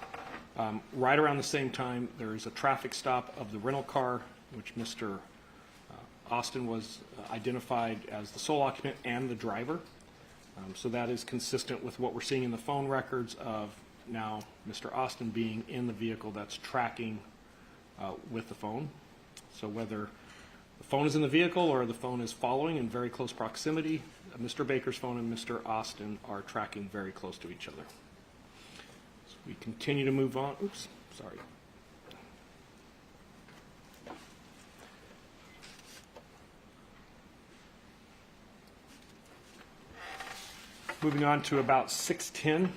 Right around the same time, there is a traffic stop of the rental car, which Mr. Austin was identified as the sole occupant and the driver. So that is consistent with what we're seeing in the phone records of now Mr. Austin being in the vehicle that's tracking with the phone. So whether the phone is in the vehicle or the phone is following in very close proximity, Mr. Baker's phone and Mr. Austin are tracking very close to each other. So we continue to move on. Oops, sorry. Moving on to about 6:10.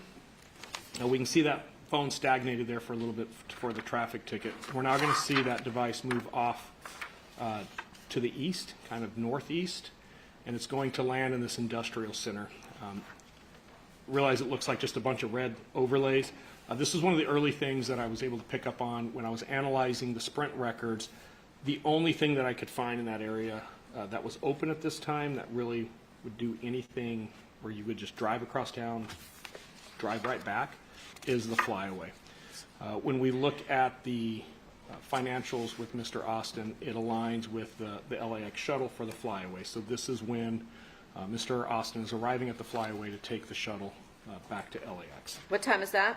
We can see that phone stagnated there for a little bit for the traffic ticket. We're now going to see that device move off to the east, kind of northeast, and it's going to land in this industrial center. Realize it looks like just a bunch of red overlays. This is one of the early things that I was able to pick up on when I was analyzing the Sprint records. The only thing that I could find in that area that was open at this time that really would do anything where you would just drive across town, drive right back, is the flyaway. When we look at the financials with Mr. Austin, it aligns with the LAX shuttle for the flyaway. So this is when Mr. Austin is arriving at the flyaway to take the shuttle back to LAX. What time is that?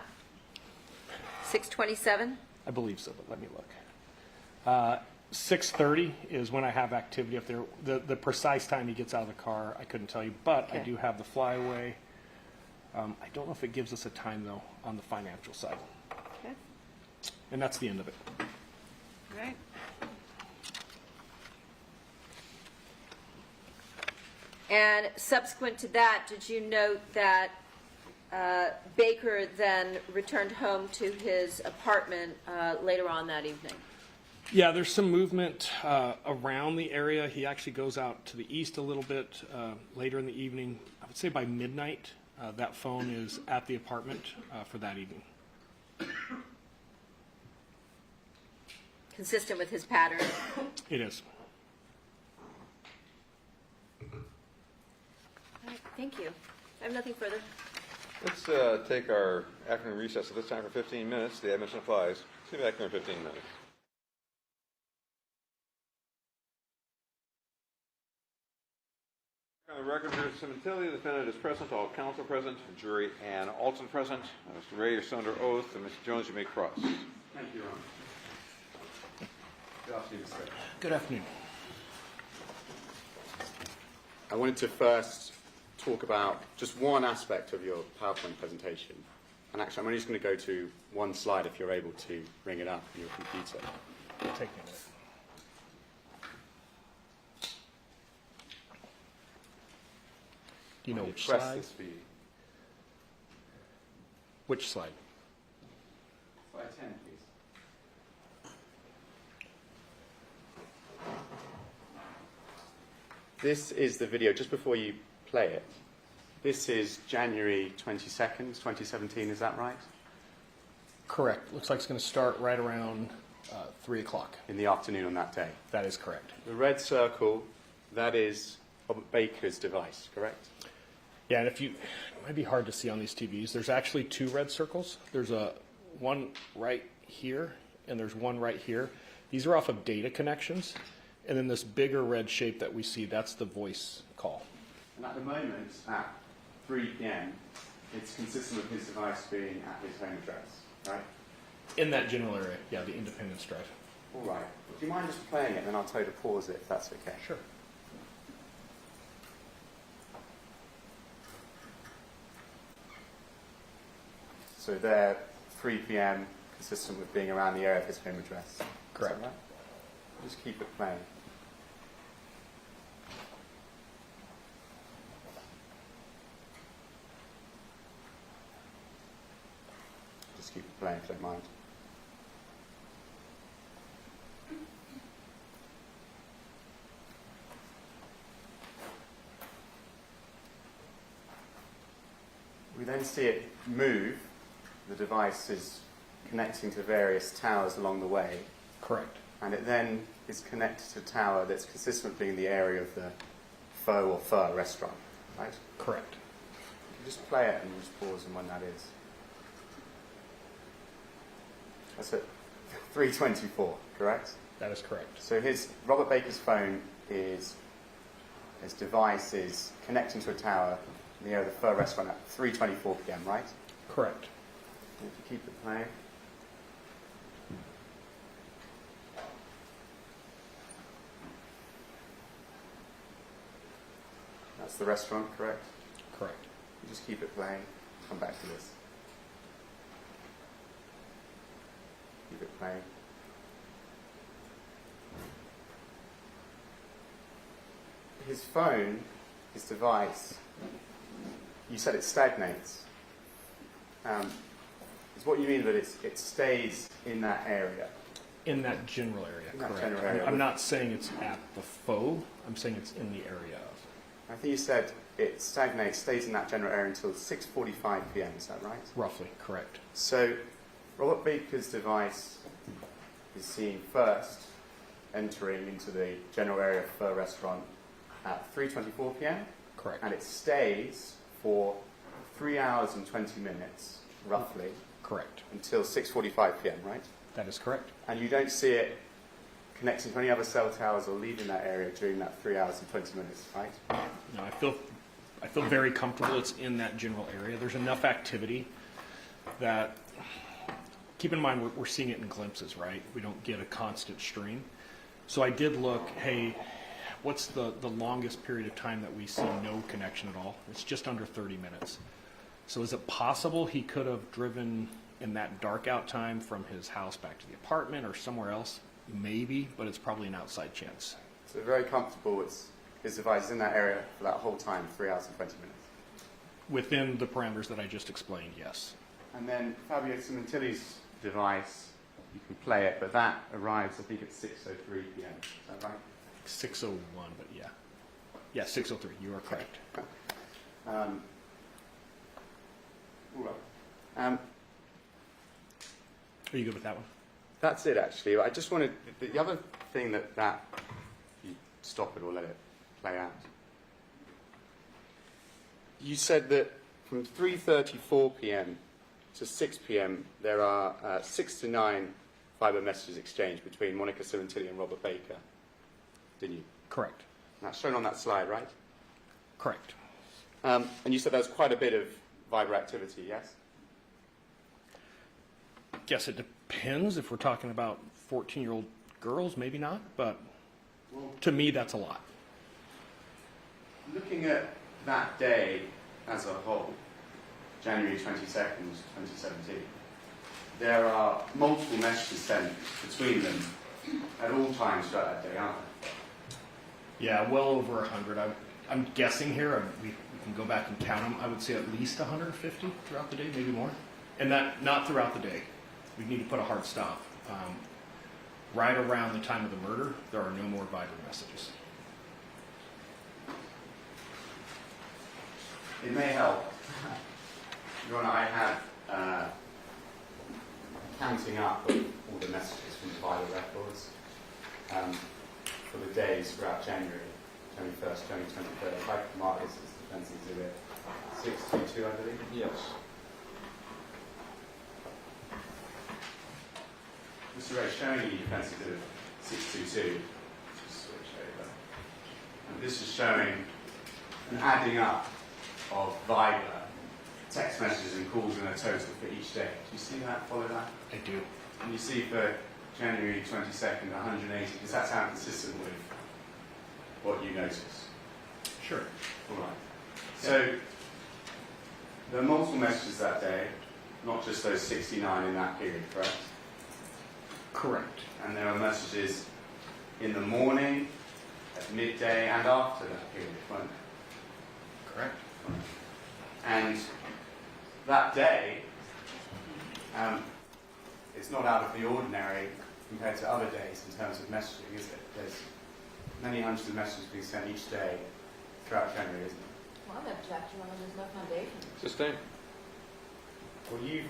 6:27? I believe so, but let me look. 6:30 is when I have activity up there. The precise time he gets out of the car, I couldn't tell you, but I Okay. do have the flyaway. I don't know if it gives us a time, though, on the financial side. Okay. And that's the end of it. All right. And subsequent to that, did you note that Baker then returned home to his apartment later on that evening? Yeah, there's some movement around the area. He actually goes out to the east a little bit later in the evening. I would say by midnight, that phone is at the apartment for that evening. Consistent with his pattern? It is. All right, thank you. I have nothing further. Let's take our afternoon recess at this time for 15 minutes. The admission applies. See you back here in 15 minutes. On the record, Fabio Sementilli, the defendant is present, all counsel present, jury and alternate present. Mr. Ray, you're still under oath, and Mr. Jones, you may cross. Thank you, Your Honor. Good afternoon, sir. Good afternoon. I wanted to first talk about just one aspect of your PowerPoint presentation. And actually, I'm only just going to go to one slide if you're able to bring it up on your computer. Take me a minute. Do you know which Press slide? this for you. Which slide? Slide 10, please. This is the video, just before you play it. This is January 22nd, 2017, is that right? Correct. Looks like it's going to start right around 3 o'clock. In the afternoon on that day. That is correct. The red circle, that is Robert Baker's device, correct? Yeah, and it might be hard to see on these TVs. There's actually two red circles. There's one right here, and there's one right here. These are off of data connections. And then this bigger red shape that we see, that's the voice call. And at the moment, at 3 p.m., it's consistent with his device being at his home address, right? In that general area, yeah, the Independence Drive. All right. Do you mind just playing it, and then I'll tell you to pause it, if that's okay? Sure. So there, 3 p.m., consistent with being around the area of his home address. Correct. Is that right? Just keep it playing. Just keep it playing if you don't mind. We then see it move. The device is connecting to various towers along the way, Correct. and it then is connected to a tower that's consistent with being the area of the Pho restaurant, right? Correct. You just play it and just pause and when that is. That's at 3:24, correct? That is correct. So Robert Baker's phone his device is connecting to a tower in the area of the Pho restaurant at 3:24 p.m., right? Correct. And if you keep it playing. That's the restaurant, correct? Correct. You just keep it playing. Come back to this. Keep it playing. His phone, his device, you said it stagnates. Is what you mean that it stays in that area? In that general area, In that correct. general area. I'm not saying it's at the faux. I'm saying it's in the area of. I think you said it stagnates, stays in that general area until 6:45 p.m. Is that right? Roughly, correct. So, Robert Baker's device is seen first entering into the general area of Pho restaurant at 3:24 p.m. Correct. and it stays for 3 hours and 20 minutes, roughly, Correct. until 6:45 p.m. Right? That is correct. And you don't see it connecting to any other cell towers or leaving that area during that 3 hours and 20 minutes, right? No, I feel very comfortable it's in that general area. There's enough activity that, keep in mind, we're seeing it in glimpses, right? We don't get a constant stream. So I did look, hey, what's the longest period of time that we see no connection at all? It's just under 30 minutes. So is it possible he could have driven in that dark out time from his house back to the apartment or somewhere else? Maybe, but it's probably an outside chance. So very comfortable. His device is in that area for that whole time, 3 hours and 20 minutes. Within the parameters that I just explained, yes. And then Fabio Sementilli's device, you can play it, but that arrives, I think, at 6:03 p.m. Is that right? 6:01, but yeah. Yeah, 6:03, you are correct. All right. Are you good with that one? That's it, actually. I just wanted, the other thing that you stop it or let it play out. You said that from 3:34 p.m. to 6 p.m. there are 6 to 9 Viber messages exchanged between Monica Sementilli and Robert Baker, didn't you? Correct. And that's shown on that slide, right? Correct. And you said there was quite a bit of Viber activity, yes? Guess it depends. If we're talking about 14-year-old girls, maybe not, but to me, that's a lot. Looking at that day as a whole, January 22nd, 2017, there are multiple messages sent between them at all times throughout that day, aren't there? Yeah, well over 100. I'm guessing here. We can go back and count them. I would say at least 150 throughout the day, maybe more. And that not throughout the day. We need to put a hard stop. Right around the time of the murder, there are no more Viber messages. It may help. Your Honor, I have counting up of all the messages from the Viber records for the days throughout January 21st, January 23rd. If I can mark this as Defense Exhibit 622, I believe. Yes. Mr. Ray, showing you Defense Exhibit 622. Just switch over. And this is showing an adding up of Viber text messages and calls in a total for each day. Do you see that? Follow that? I do. And you see for January 22nd, 180. Does that sound consistent with what you notice? Sure. All right. So there are multiple messages that day, not just those 69 in that period, correct? Correct. And there are messages in the morning, at midday, and after that period, weren't there? Correct. And that day is not out of the ordinary compared to other days in terms of messaging, is it? There's many hundreds of messages being sent each day throughout January, isn't there? Well, I'm objecting when there's no foundation. Sustained. Well, you've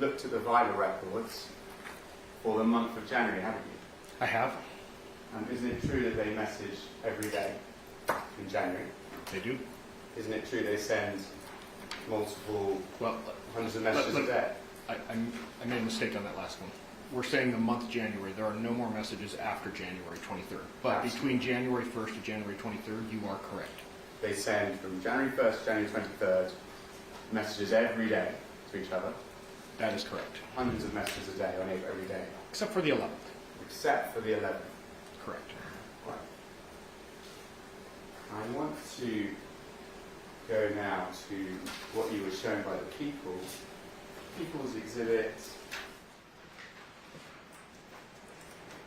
looked at the Viber records for the month of January, haven't you? I have. Isn't it true that they message every day in January? They do. Isn't it true they send multiple Well, hundreds of messages a day? I made a mistake on that last one. We're saying the month January. There are no more messages after January 23rd. But between January 1st and January 23rd, you are correct. They send from January 1st to January 23rd messages every day to each other. That is correct. Hundreds of messages a day on every day. Except for the 11th. Except for the 11th. Correct. Right. I want to go now to what you were shown by the People's Exhibit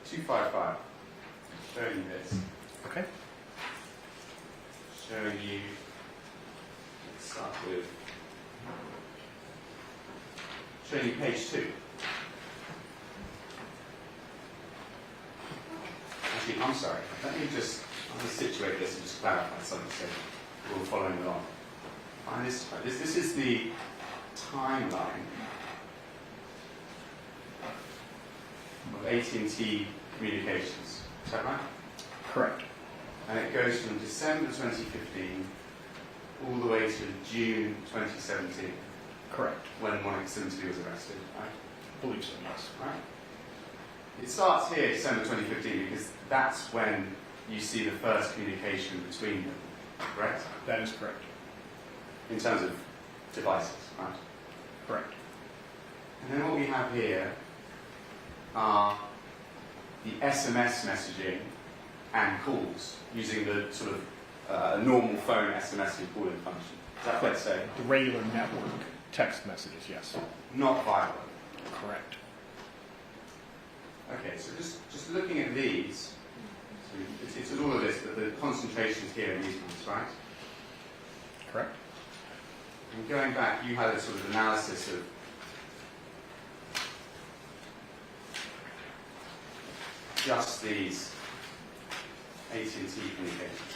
255. Showing you this. Okay. Showing you, let's start with, showing you page 2. Actually, I'm sorry, let me just, I'll just situate this and just clarify something so we're all following along. This is the timeline of AT&T communications. Is that right? Correct. And it goes from December 2015 all the way to June 2017, Correct. when Monica Sementilli was arrested, right? I believe so, yes. Right? It starts here, December 2015, because that's when you see the first communication between them, correct? That is correct. In terms of devices, right? Correct. And then what we have here are the SMS messaging and calls using the sort of normal phone SMS calling function. Is that fair to say? The regular network text messages, yes. Not viral. Correct. Okay, so just looking at these, so it's all of this, but the concentrations here in these ones, right? Correct. And going back, you had a sort of analysis of just these AT&T communications.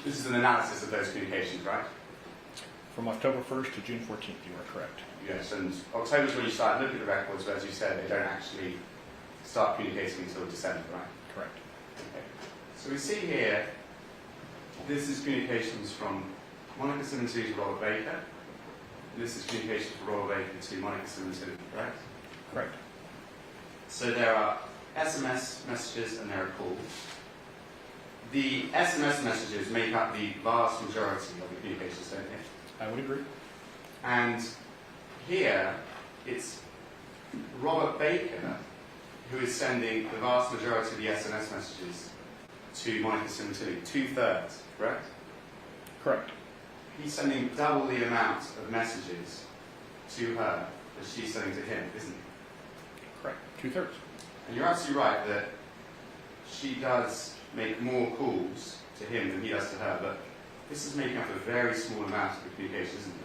This is an analysis of those communications, right? From October 1st to June 14th, you are correct. Yes, and October is when you start looking at the records, but as you said, they don't actually start communicating until December, right? Correct. Okay. So we see here, this is communications from Monica Sementilli to Robert Baker. This is communications from Robert Baker to Monica Sementilli, correct? Correct. So there are SMS messages and there are calls. The SMS messages make up the vast majority of the communications, don't they? I would agree. And here, it's Robert Baker who is sending the vast majority of the SMS messages to Monica Sementilli, 2/3, correct? Correct. He's sending double the amount of messages to her as she's sending to him, isn't he? Correct. 2/3. And you're absolutely right that she does make more calls to him than he does to her, but this is making up a very small amount of the communication, isn't it?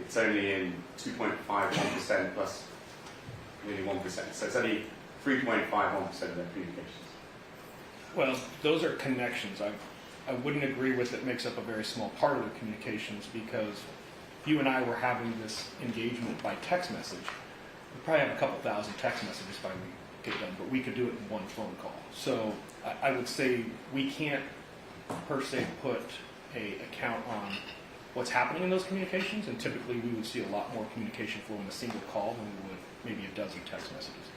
It's only in 2.51% plus nearly 1%, so it's only 3.51% of their communications. Well, those are connections. I wouldn't agree with it makes up a very small part of the communications, because if you and I were having this engagement by text message, we probably have a couple thousand text messages by we get done, but we could do it in one phone call. So I would say we can't per se put a account on what's happening in those communications, and typically we would see a lot more communication flow in a single call than we would maybe a dozen text messages.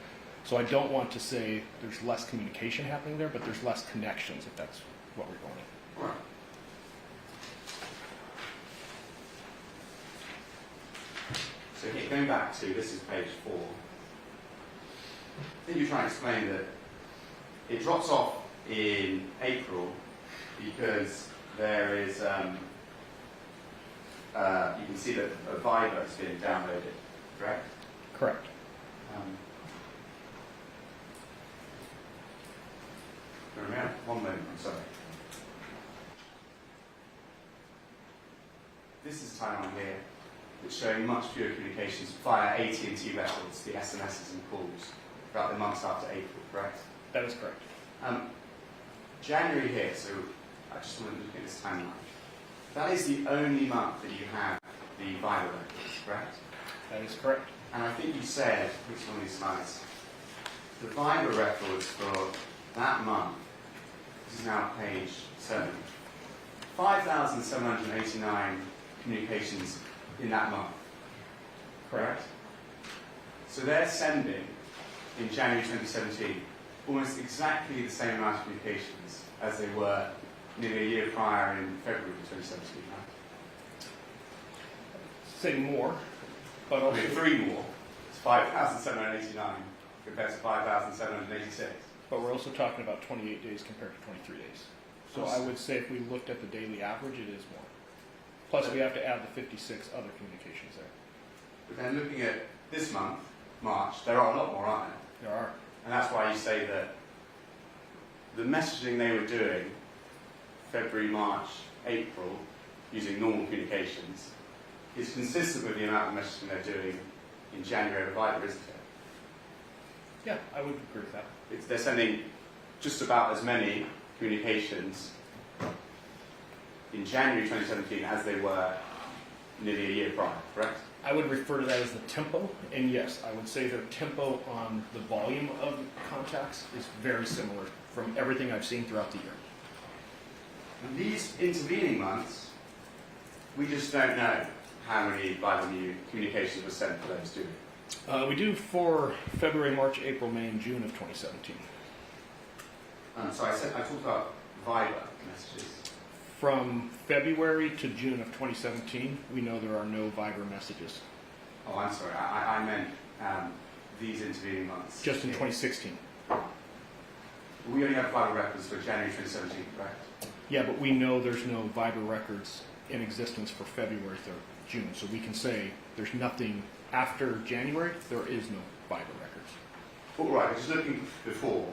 So I don't want to say there's less communication happening there, but there's less connections, if that's what we're going at. Right. So here, going back to, this is page 4. I think you try and explain that it drops off in April because there is, you can see that a Viber is being downloaded, correct? Correct. One moment, I'm sorry. This is a timeline here that's showing much fewer communications via AT&T records, the SMSs and calls, throughout the months after April, correct? That is correct. January here, so I just want to look at this timeline. That is the only month that you have the Viber records, correct? That is correct. And I think you said, which one of these slides, the Viber records for that month, this is now page 7, 5,789 communications in that month, correct? So they're sending, in January 2017, almost exactly the same amount of communications as they were nearly a year prior in February 2017, right? Say more, but also... 3 more. It's 5,789 compared to 5,786. But we're also talking about 28 days compared to 23 days. So I would say if we looked at the daily average, it is more. Plus, we have to add the 56 other communications there. But then looking at this month, March, there are a lot more, aren't there? There are. And that's why you say that the messaging they were doing February, March, April, using normal communications, is consistent with the amount of messaging they're doing in January over Viber, isn't it? Yeah, I would agree with that. They're sending just about as many communications in January 2017 as they were nearly a year prior, correct? I would refer to that as the tempo, and yes, I would say their tempo on the volume of contacts is very similar from everything I've seen throughout the year. And these intervening months, We just don't know how many Bible New communications were sent to those, do we? We do for February, March, April, May, and June of 2017. So I talked about Viber messages. From February to June of 2017, we know there are no Viber messages. Oh, I'm sorry. I meant these intervening months. Just in 2016. We only have Viber records for January 2017, correct? Yeah, but we know there's no Viber records in existence for February through June. So we can say there's nothing after January, there is no Viber records. All right, just looking before,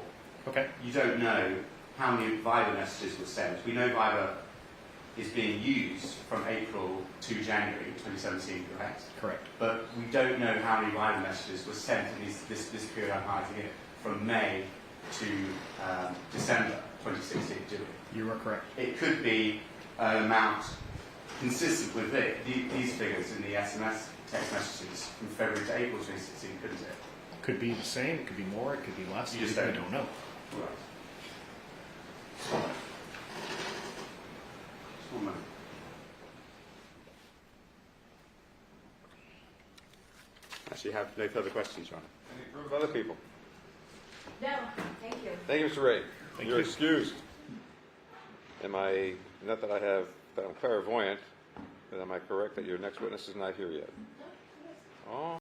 Okay. you don't know how many Viber messages were sent. We know Viber is being used from April to January 2017, correct? Correct. But we don't know how many Viber messages were sent in this period I'm highlighting here, from May to December 2016, do we? You are correct. It could be an amount consistent with these figures in the SMS text messages from February to April 2016, couldn't it? Could be the same, it could be more, it could be less. You just we don't don't know. Right. Just one moment. Actually, have no further questions, John. Any from other people? No, thank you. Thank you, Mr. Ray. Thank You're you. excused. Not that I'm clairvoyant, but am I correct that your next witness is not here yet? Oh.